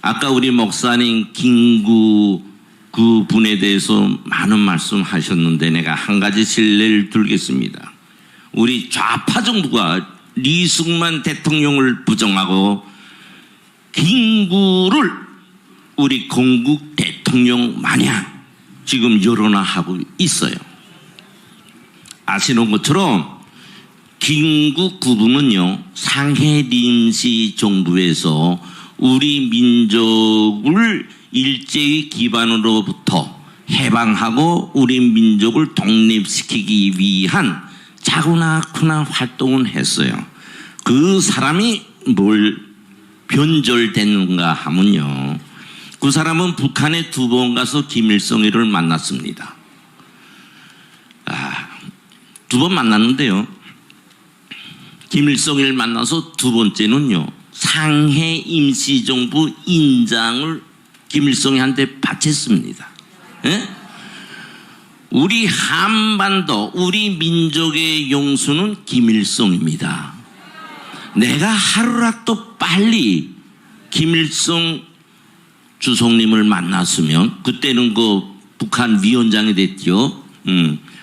아까 우리 목사님 김구 그 분에 대해서 많은 말씀 하셨는데 내가 한 가지 신뢰를 들겠습니다. 우리 좌파 정부가 리승만 대통령을 부정하고 김구를 우리 건국 대통령 마냥 지금 여론화하고 있어요. 아시는 것처럼 김구 구분은요, 상해 임시정부에서 우리 민족을 일제의 기반으로부터 해방하고 우리 민족을 독립시키기 위한 작으나 크나 활동을 했어요. 그 사람이 뭘 변절됐는가 하면요, 그 사람은 북한에 2번 가서 김일성이를 만났습니다. 2번 만났는데요. 김일성이를 만나서 2번째는요. 상해 임시정부 인장을 김일성이한테 바쳤습니다. 예? 우리 한반도, 우리 민족의 용수는 김일성입니다. 내가 하루라도 빨리 김일성 주석님을 만났으면, 그때는 그 북한 위원장이 됐죠.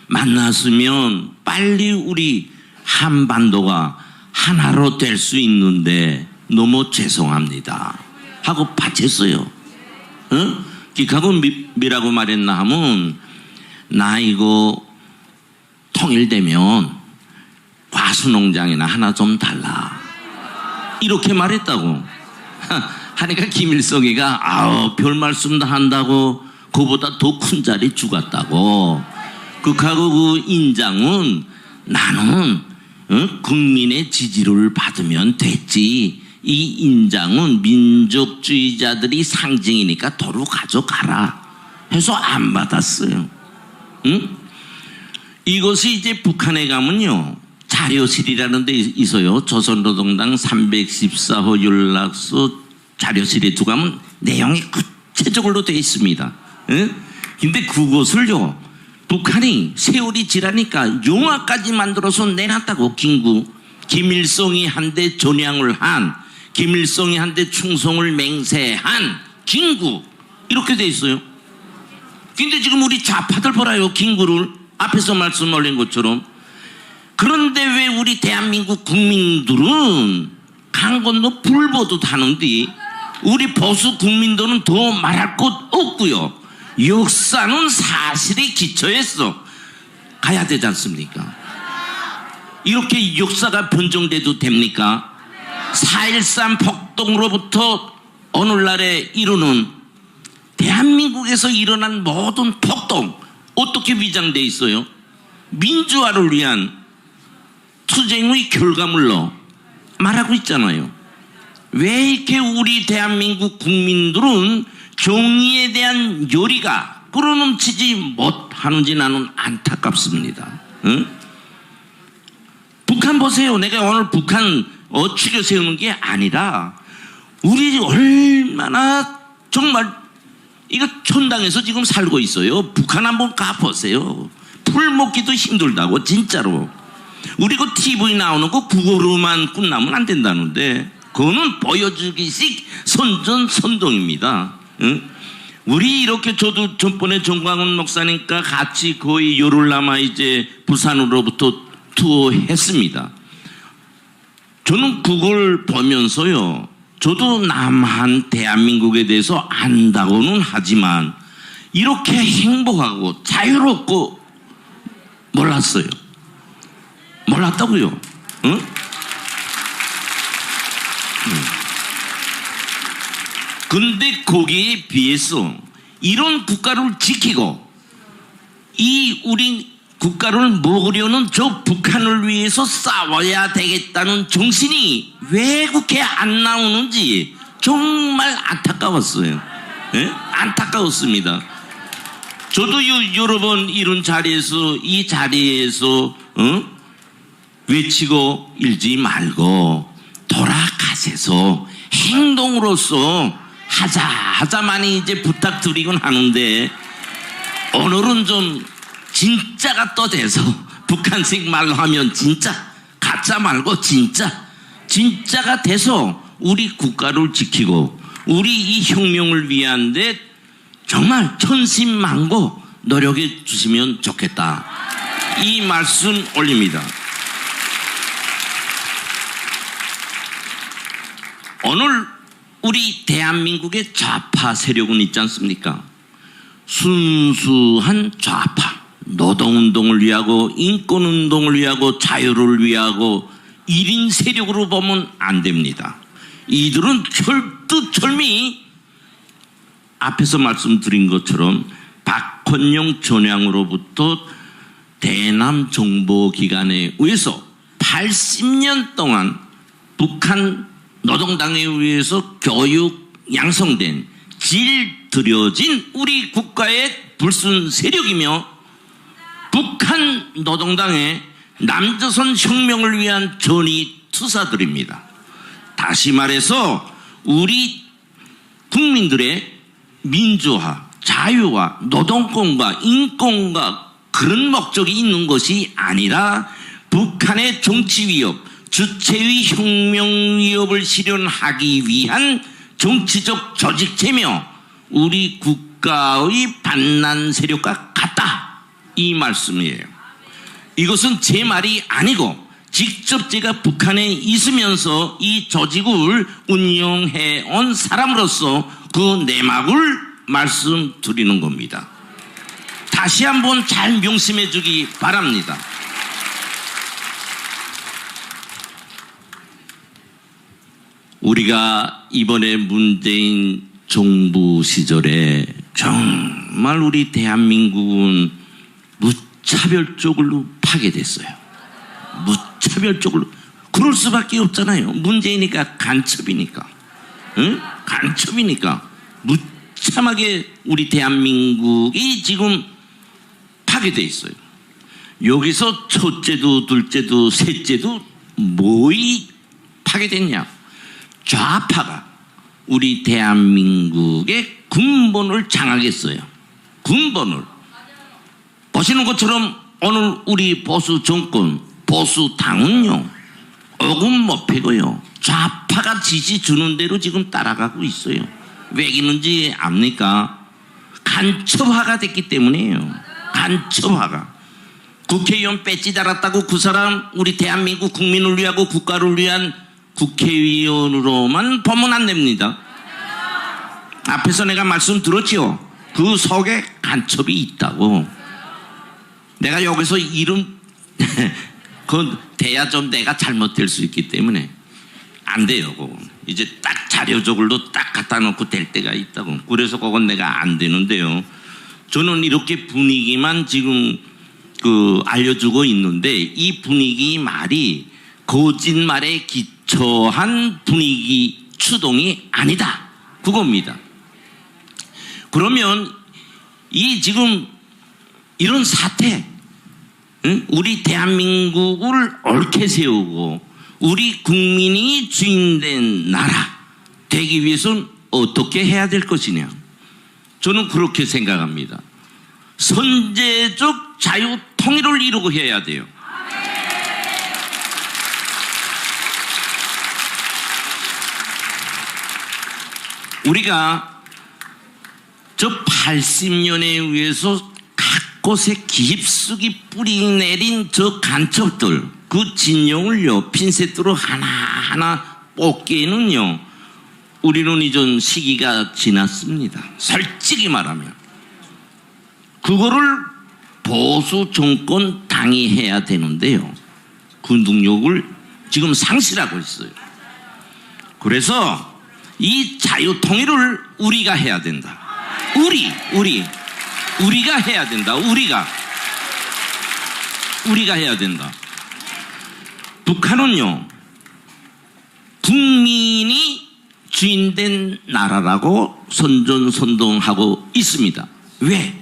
만났으면 빨리 우리 한반도가 하나로 될 수 있는데 너무 죄송합니다 하고 바쳤어요. 하고 뭐라고 말했나 하면, 나 이거 통일되면 과수농장이나 하나 좀 달라, 이렇게 말했다고. 하니까 김일성이가 별 말씀 다 한다고, 그보다 더 큰 자리 주겠다고. 그하고 그 인장은 나는 국민의 지지를 받으면 됐지, 이 인장은 민족주의자들이 상징이니까 도로 가져가라 해서 안 받았어요. 이것이 이제 북한에 가면요, 자료실이라는 데 있어요. 조선노동당 314호 연락서 자료실에 들어가면 내용이 구체적으로 되어 있습니다. 근데 그것을요, 북한이 세월이 지나니까 영화까지 만들어서 내놨다고. 김일성이 한데 전향을 한, 김일성이 한데 충성을 맹세한 김구, 이렇게 돼 있어요. 근데 지금 우리 좌파들 보라요, 김구를. 앞에서 말씀 올린 것처럼. 그런데 왜 우리 대한민국 국민들은 강 건너 불보듯 하는데, 우리 보수 국민들은 더 말할 것 없고요. 역사는 사실에 기초해서 가야 되지 않습니까? 이렇게 역사가 변정돼도 됩니까? 4.13 폭동으로부터 오늘날에 이루는, 대한민국에서 일어난 모든 폭동 어떻게 위장돼 있어요? 민주화를 위한 투쟁의 결과물로 말하고 있잖아요. 왜 이렇게 우리 대한민국 국민들은 정의에 대한 열의가 끌어넘치지 못하는지 나는 안타깝습니다. 북한 보세요. 내가 오늘 북한 추려 세우는 게 아니라, 우리 얼마나 정말 이거 천당에서 지금 살고 있어요. 북한 한번 가보세요. 풀 먹기도 힘들다고, 진짜로. 우리 그 TV 나오는 거 그거로만 끝나면 안 된다는데, 그거는 보여주기식 선전선동입니다. 우리 이렇게, 저도 전번에 정광훈 목사님과 같이 거의 열흘 남아 이제 부산으로부터 투어했습니다. 저는 그걸 보면서요, 저도 남한 대한민국에 대해서 안다고는 하지만 이렇게 행복하고 자유롭고 몰랐어요. 몰랐다고요. 응? 근데 거기에 비해서 이런 국가를 지키고, 이 우리 국가를 먹으려는 저 북한을 위해서 싸워야 되겠다는 정신이 왜 그렇게 안 나오는지 정말 안타까웠어요. 예? 안타까웠습니다. 저도 여러 번 이런 자리에서, 이 자리에서 외치고 일지 말고 돌아가셔서 행동으로서 하자만이 이제 부탁드리곤 하는데, 오늘은 좀 진짜가 또 돼서, 북한식 말로 하면 진짜, 가짜 말고 진짜가 돼서 우리 국가를 지키고 우리 이 혁명을 위한데 정말 천신만고 노력해 주시면 좋겠다, 이 말씀 올립니다. 오늘 우리 대한민국의 좌파 세력은 있지 않습니까? 순수한 좌파, 노동운동을 위하고 인권운동을 위하고 자유를 위하고 1인 세력으로 보면 안 됩니다. 이들은 철두철미 앞에서 말씀드린 것처럼 박헌영 전향으로부터 대남 정보기관에 의해서 80년 동안 북한 노동당에 의해서 교육 양성된 길들여진 우리 국가의 불순 세력이며 북한 노동당의 남조선 혁명을 위한 전위 투사들입니다. 다시 말해서 우리 국민들의 민주화, 자유와 노동권과 인권과 그런 목적이 있는 것이 아니라 북한의 정치 위협, 주체의 혁명 위협을 실현하기 위한 정치적 조직체며 우리 국가의 반란 세력과 같다, 이 말씀이에요. 이것은 제 말이 아니고 직접 제가 북한에 있으면서 이 조직을 운영해 온 사람으로서 그 내막을 말씀드리는 겁니다. 다시 한번 잘 명심해 주기 바랍니다. 우리가 이번에 문재인 정부 시절에 정말 우리 대한민국은 무차별적으로 파괴됐어요. 무차별적으로. 그럴 수밖에 없잖아요. 문재인이니까 간첩이니까. 응? 간첩이니까. 무참하게 우리 대한민국이 지금 파괴되어 있어요. 여기서 첫째도 둘째도 셋째도 뭐이 파괴됐냐? 좌파가 우리 대한민국의 군번을 장악했어요. 군번을. 보시는 것처럼 오늘 우리 보수 정권, 보수 당은요, 오금 못 패고요, 좌파가 지시 주는 대로 지금 따라가고 있어요. 왜 그런지 압니까? 간첩화가 됐기 때문이에요. 간첩화가. 국회의원 배지 달았다고 그 사람 우리 대한민국 국민을 위하고 국가를 위한 국회의원으로만 보면 안 됩니다. 앞에서 내가 말씀 들었지요. 그 속에 간첩이 있다고. 내가 여기서 이름 그건 돼야 좀 내가 잘못될 수 있기 때문에 안 돼요. 그건. 이제 딱 자료적으로 딱 갖다 놓고 될 때가 있다고. 그래서 그건 내가 안 되는데요. 저는 이렇게 분위기만 지금 알려주고 있는데 이 분위기 말이 거짓말에 기초한 분위기 추동이 아니다, 그겁니다. 그러면 이 지금 이런 사태, 응? 우리 대한민국을 옳게 세우고 우리 국민이 주인된 나라 되기 위해서는 어떻게 해야 될 것이냐? 저는 그렇게 생각합니다. 선제적 자유 통일을 이루고 해야 돼요. 우리가 저 80년에 의해서 각 곳에 깊숙이 뿌리 내린 저 간첩들, 그 진영을요, 핀셋으로 하나하나 뽑기에는요, 우리는 이전 시기가 지났습니다. 솔직히 말하면. 그거를 보수 정권 당이 해야 되는데요, 그 능력을 지금 상실하고 있어요. 그래서 이 자유통일을 우리가 해야 된다. 우리가 해야 된다. 우리가 해야 된다. 북한은요, 국민이 주인된 나라라고 선전선동하고 있습니다. 왜?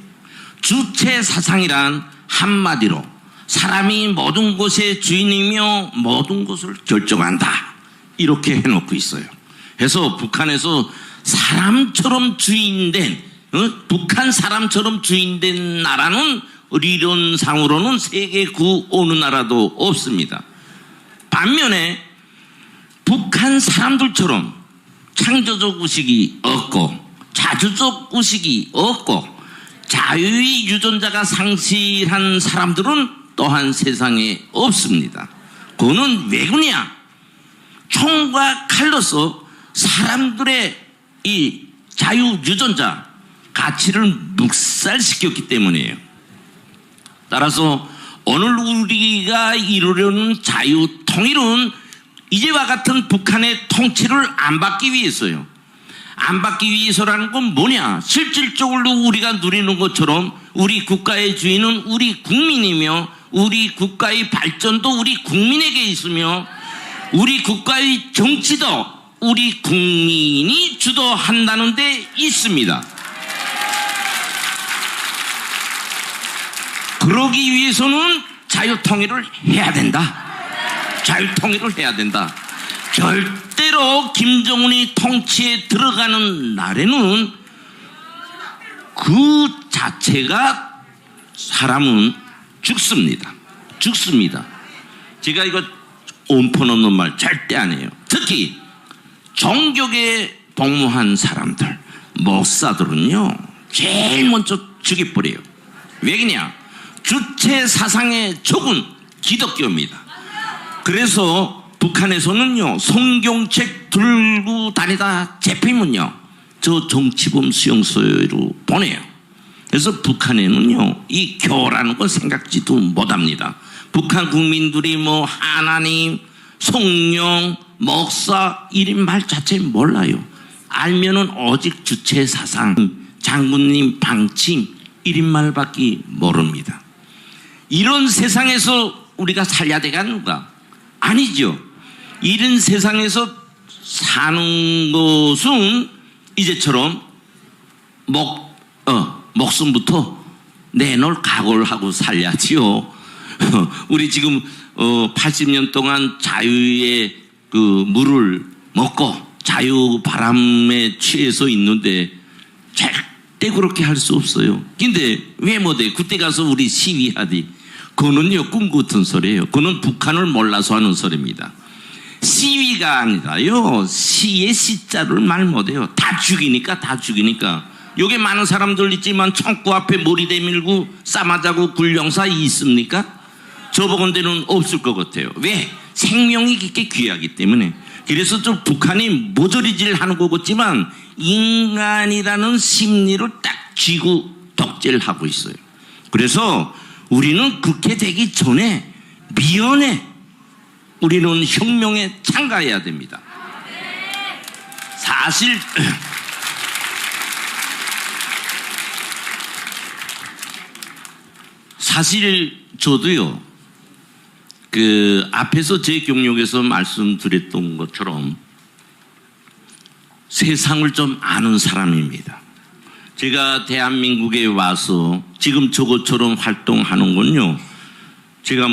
주체 사상이란 한마디로 사람이 모든 것의 주인이며 모든 것을 결정한다, 이렇게 해놓고 있어요. 그래서 북한에서 사람처럼 주인된, 북한 사람처럼 주인된 나라는理論상으로는 세계 그 어느 나라도 없습니다. 반면에 북한 사람들처럼 창조적 의식이 없고 자주적 의식이 없고 자유의 유전자가 상실한 사람들은 또한 세상에 없습니다. 그거는 왜 그러냐? 총과 칼로서 사람들의 이 자유 유전자 가치를 묵살시켰기 때문이에요. 따라서 오늘 우리가 이루려는 자유 통일은 이제와 같은 북한의 통치를 안 받기 위해서요. 안 받기 위해서라는 건 뭐냐? 실질적으로 우리가 누리는 것처럼 우리 국가의 주인은 우리 국민이며 우리 국가의 발전도 우리 국민에게 있으며 우리 국가의 정치도 우리 국민이 주도한다는 데 있습니다. 그러기 위해서는 자유통일을 해야 된다. 자유통일을 해야 된다. 절대로 김정은이 통치에 들어가는 날에는 그 자체가 사람은 죽습니다. 죽습니다. 제가 이거 온폰 없는 말 절대 안 해요. 특히 종교계에 복무한 사람들, 목사들은요 제일 먼저 죽여버려요. 왜냐? 주체 사상의 적은 기독교입니다. 그래서 북한에서는요 성경책 들고 다니다 잡히면요 저 정치범 수용소로 보내요. 그래서 북한에는요 이 교라는 걸 생각지도 못합니다. 북한 국민들이 뭐 하나님, 성령, 목사 이런 말 자체 몰라요. 알면은 오직 주체 사상, 장군님 방침 이런 말밖에 모릅니다. 이런 세상에서 우리가 살아야 되겠는가? 아니죠. 이런 세상에서 사는 것은 이제처럼 목숨부터 내놓을 각오를 하고 살야지요. 우리 지금 80년 동안 자유의 그 물을 먹고 자유 바람에 취해서 있는데 절대 그렇게 할 수 없어요. 근데 왜 못해? 그때 가서 우리 시위하디. 그거는요 꿈 같은 소리예요. 그거는 북한을 몰라서 하는 소리입니다. 시위가 아니라요 시의 시자를 말 못해요. 다 죽이니까 다 죽이니까. 여기 많은 사람들 있지만 창고 앞에 머리 대밀고 싸맞자고 굴령사 있습니까? 저보건대는 없을 것 같아요. 왜? 생명이 그렇게 귀하기 때문에. 그래서 좀 북한이 모조리질 하는 것 같지만 인간이라는 심리를 딱 쥐고 독재를 하고 있어요. 그래서 우리는 그렇게 되기 전에 미연에 우리는 혁명에 참가해야 됩니다. 사실 저도요 그 앞에서 제 경력에서 말씀드렸던 것처럼 세상을 좀 아는 사람입니다. 제가 대한민국에 와서 지금 저것처럼 활동하는 건요 제가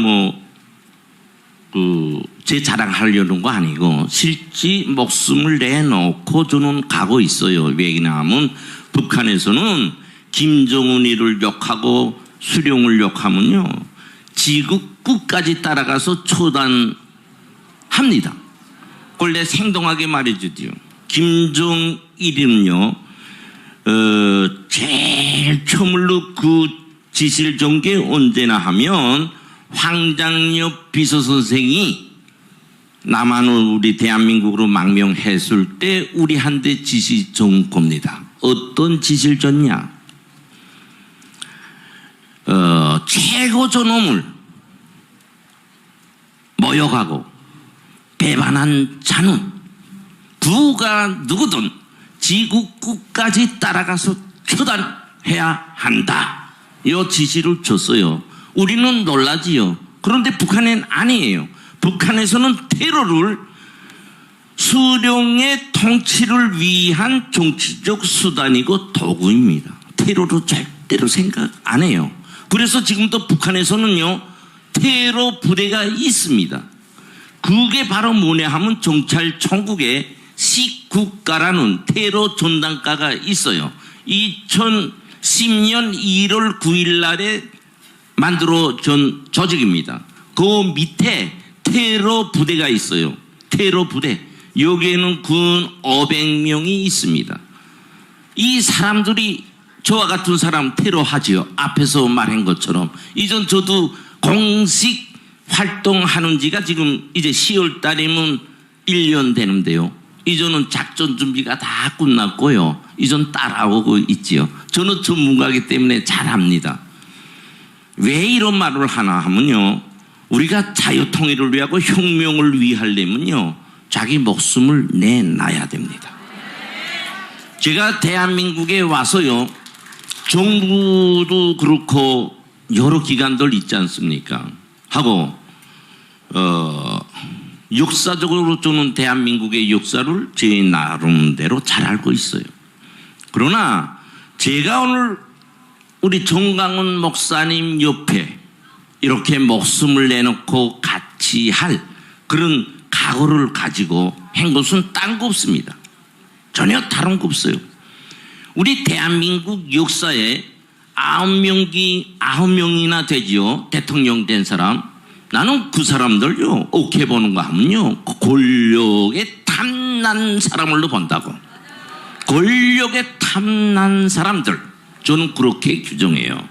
제 자랑하려는 거 아니고 실제 목숨을 내놓고 저는 가고 있어요. 왜냐하면 북한에서는 김정은이를 욕하고 수령을 욕하면요 지구 끝까지 따라가서 처단합니다. 그걸 내 생동하게 말해주지요. 김정일은요 제일 처음으로 그 지시를 준 게 언제나 하면 황장엽 비서선생이 남한을 우리 대한민국으로 망명했을 때 우리한테 지시 준 겁니다. 어떤 지시를 줬냐? 최고 저놈을 모욕하고 배반한 자는 누가 누구든 지구 끝까지 따라가서 처단해야 한다. 이 지시를 줬어요. 우리는 놀라지요. 그런데 북한은 아니에요. 북한에서는 테러를 수령의 통치를 위한 정치적 수단이고 도구입니다. 테러로 절대로 생각 안 해요. 그래서 지금도 북한에서는요 테러 부대가 있습니다. 그게 바로 뭐냐 하면 경찰청국에 식국가라는 테러 전단가가 있어요. 2010년 1월 9일 날에 만들어진 조직입니다. 그 밑에 테러 부대가 있어요. 테러 부대. 여기에는 군 500명이 있습니다. 이 사람들이 저와 같은 사람 테러하지요. 앞에서 말한 것처럼. 이전 저도 공식 활동하는 지가 지금 이제 10월 달이면 1년 되는데요. 이전은 작전 준비가 다 끝났고요. 이전 따라오고 있지요. 저는 전문가이기 때문에 잘합니다. 왜 이런 말을 하나 하면요. 우리가 자유통일을 위하고 혁명을 위하려면요. 자기 목숨을 내놔야 됩니다. 제가 대한민국에 와서요. 정부도 그렇고 여러 기관들 있지 않습니까? 하고 역사적으로 저는 대한민국의 역사를 제 나름대로 잘 알고 있어요. 그러나 제가 오늘 우리 정강훈 목사님 옆에 이렇게 목숨을 내놓고 같이 할 그런 각오를 가지고 한 것은 딴 거 없습니다. 전혀 다른 거 없어요. 우리 대한민국 역사에 9명이나 되지요. 대통령 된 사람. 나는 그 사람들요, 어떻게 보는가 하면요, 권력에 탐난 사람으로 본다고. 권력에 탐난 사람들. 저는 그렇게 규정해요.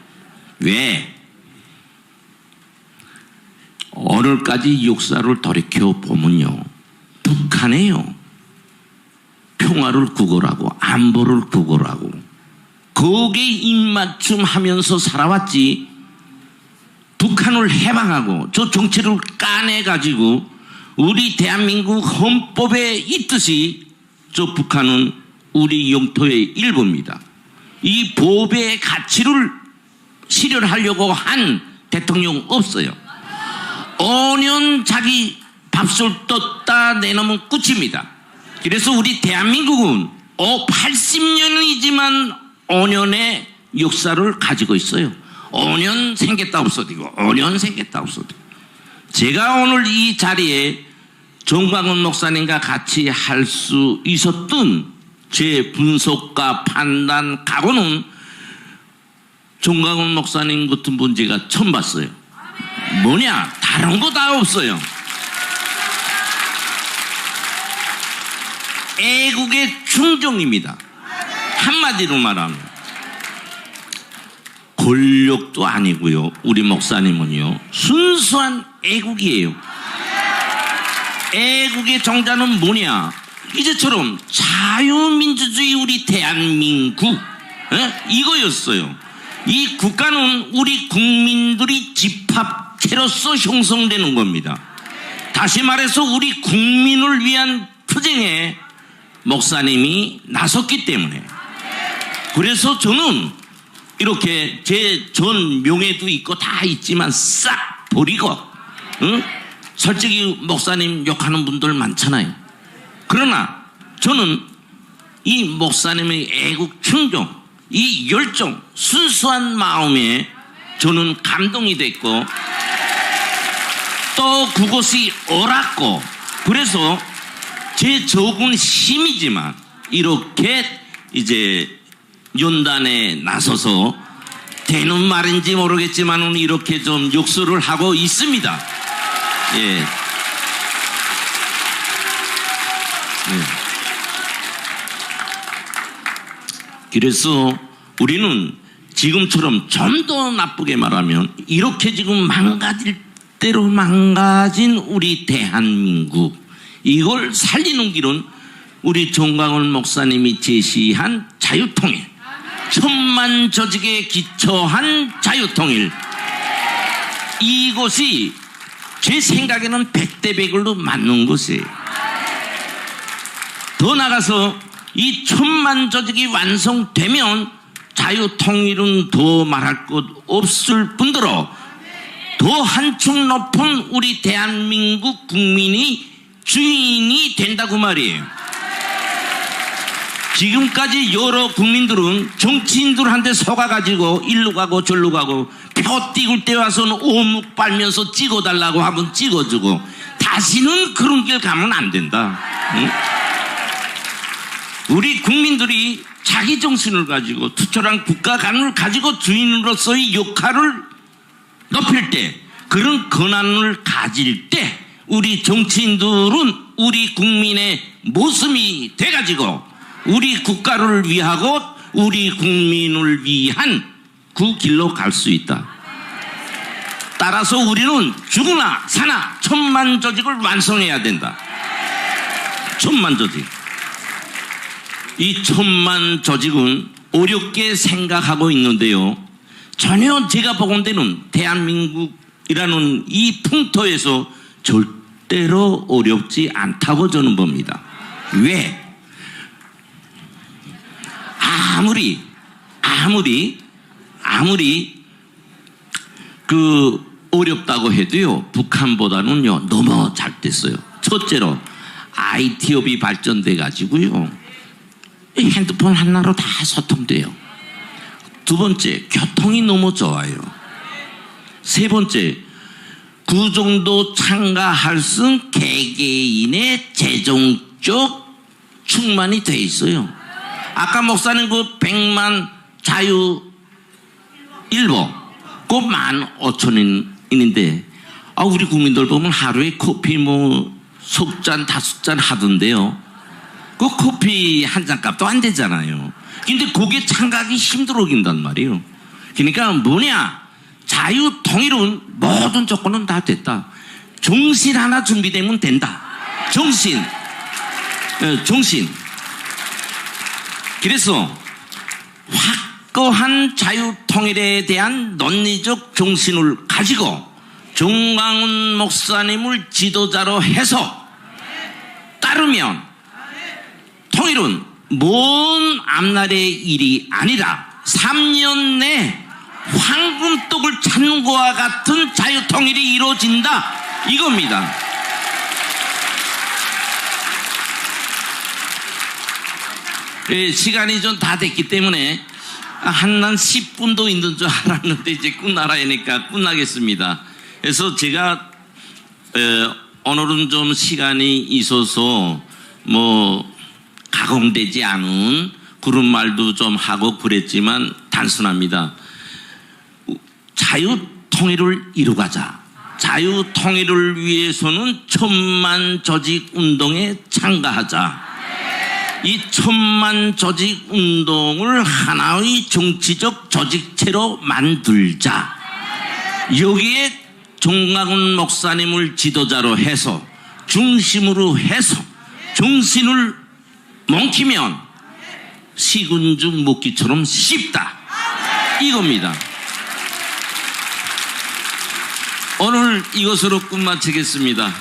왜? 오늘까지 역사를 돌이켜보면요, 북한에요, 평화를 구걸하고 안보를 구걸하고 거기에 입맞춤 하면서 살아왔지, 북한을 해방하고 저 정체를 까내가지고 우리 대한민국 헌법에 있듯이 저 북한은 우리 영토의 일부입니다. 이 법의 가치를 실현하려고 한 대통령 없어요. 5년 자기 밥술 떴다 내놓으면 끝입니다. 그래서 우리 대한민국은 80년이지만 5년의 역사를 가지고 있어요. 5년 생겼다 없어지고 5년 생겼다 없어지고. 제가 오늘 이 자리에 정광훈 목사님과 같이 할 수 있었던 제 분석과 판단 각오는 정광훈 목사님 같은 분 제가 처음 봤어요. 뭐냐? 다른 거 다 없어요. 애국의 충정입니다. 한마디로 말하면 권력도 아니고요. 우리 목사님은요, 순수한 애국이에요. 애국의 정자는 뭐냐? 이제처럼 자유민주주의 우리 대한민국, 이거였어요. 이 국가는 우리 국민들이 집합체로서 형성되는 겁니다. 다시 말해서 우리 국민을 위한 투쟁에 목사님이 나섰기 때문에. 그래서 저는 이렇게 제 전 명예도 있고 다 있지만 싹 버리고, 솔직히 목사님 욕하는 분들 많잖아요. 그러나 저는 이 목사님의 애국 충정, 이 열정, 순수한 마음에 저는 감동이 됐고 또 그것이 옳았고, 그래서 제 적은 힘이지만 이렇게 이제 연단에 나서서 되는 말인지 모르겠지만 이렇게 좀 역설을 하고 있습니다. 예. 그래서 우리는 지금처럼 좀 더 나쁘게 말하면 이렇게 지금 망가질 대로 망가진 우리 대한민국, 이걸 살리는 길은 우리 정광훈 목사님이 제시한 자유통일, 천만조직에 기초한 자유통일, 이것이 제 생각에는 100대 100으로 맞는 것이에요. 더 나가서 이 천만조직이 완성되면 자유통일은 더 말할 것 없을 뿐더러 더 한층 높은 우리 대한민국 국민이 주인이 된다고 말이에요. 지금까지 여러 국민들은 정치인들한테 속아가지고 일로 가고 절로 가고 표 띄울 때 와서는 오목 빨면서 찍어달라고 하면 찍어주고, 다시는 그런 길 가면 안 된다. 응? 우리 국민들이 자기 정신을 가지고 투철한 국가관을 가지고 주인으로서의 역할을 높일 때, 그런 권한을 가질 때 우리 정치인들은 우리 국민의 모습이 돼가지고 우리 국가를 위하고 우리 국민을 위한 그 길로 갈 수 있다. 따라서 우리는 죽으나 사나 천만조직을 완성해야 된다. 천만조직. 이 천만조직은 어렵게 생각하고 있는데요, 전혀 제가 보건대는 대한민국이라는 이 풍토에서 절대로 어렵지 않다고 저는 봅니다. 왜? 아무리 그 어렵다고 해도요, 북한보다는요 너무 잘 됐어요. 첫째로 IT업이 발전돼 가지고요. 이 핸드폰 하나로 다 소통돼요. 두 번째, 교통이 너무 좋아요. 세 번째, 그 정도 참가할 수 있는 개개인의 재정적 충만이 돼 있어요. 아까 목사님 그 100만 자유 일보 그 15,000원인데 우리 국민들 보면 하루에 커피 석 잔 5잔 하던데요. 그 커피 한 잔 값도 안 되잖아요. 근데 거기에 참가하기 힘들어진단 말이에요. 그러니까 뭐냐, 자유통일은 모든 조건은 다 됐다. 정신 하나 준비되면 된다. 정신. 그래서 확고한 자유통일에 대한 논리적 정신을 가지고 정광훈 목사님을 지도자로 해서 따르면 통일은 먼 앞날의 일이 아니라 3년 내 황금떡을 찾는 것과 같은 자유통일이 이루어진다, 이겁니다. 시간이 좀 다 됐기 때문에 한 10분도 있는 줄 알았는데 이제 끝나라니까 끝나겠습니다. 그래서 제가 오늘은 좀 시간이 있어서 가공되지 않은 그런 말도 좀 하고 그랬지만 단순합니다. 자유통일을 이루가자. 자유통일을 위해서는 천만 조직운동에 참가하자. 이 천만 조직운동을 하나의 정치적 조직체로 만들자. 여기에 정광훈 목사님을 지도자로 해서 중심으로 해서 정신을 몽키면 시군죽 먹기처럼 쉽다, 이겁니다. 오늘 이것으로 끝마치겠습니다.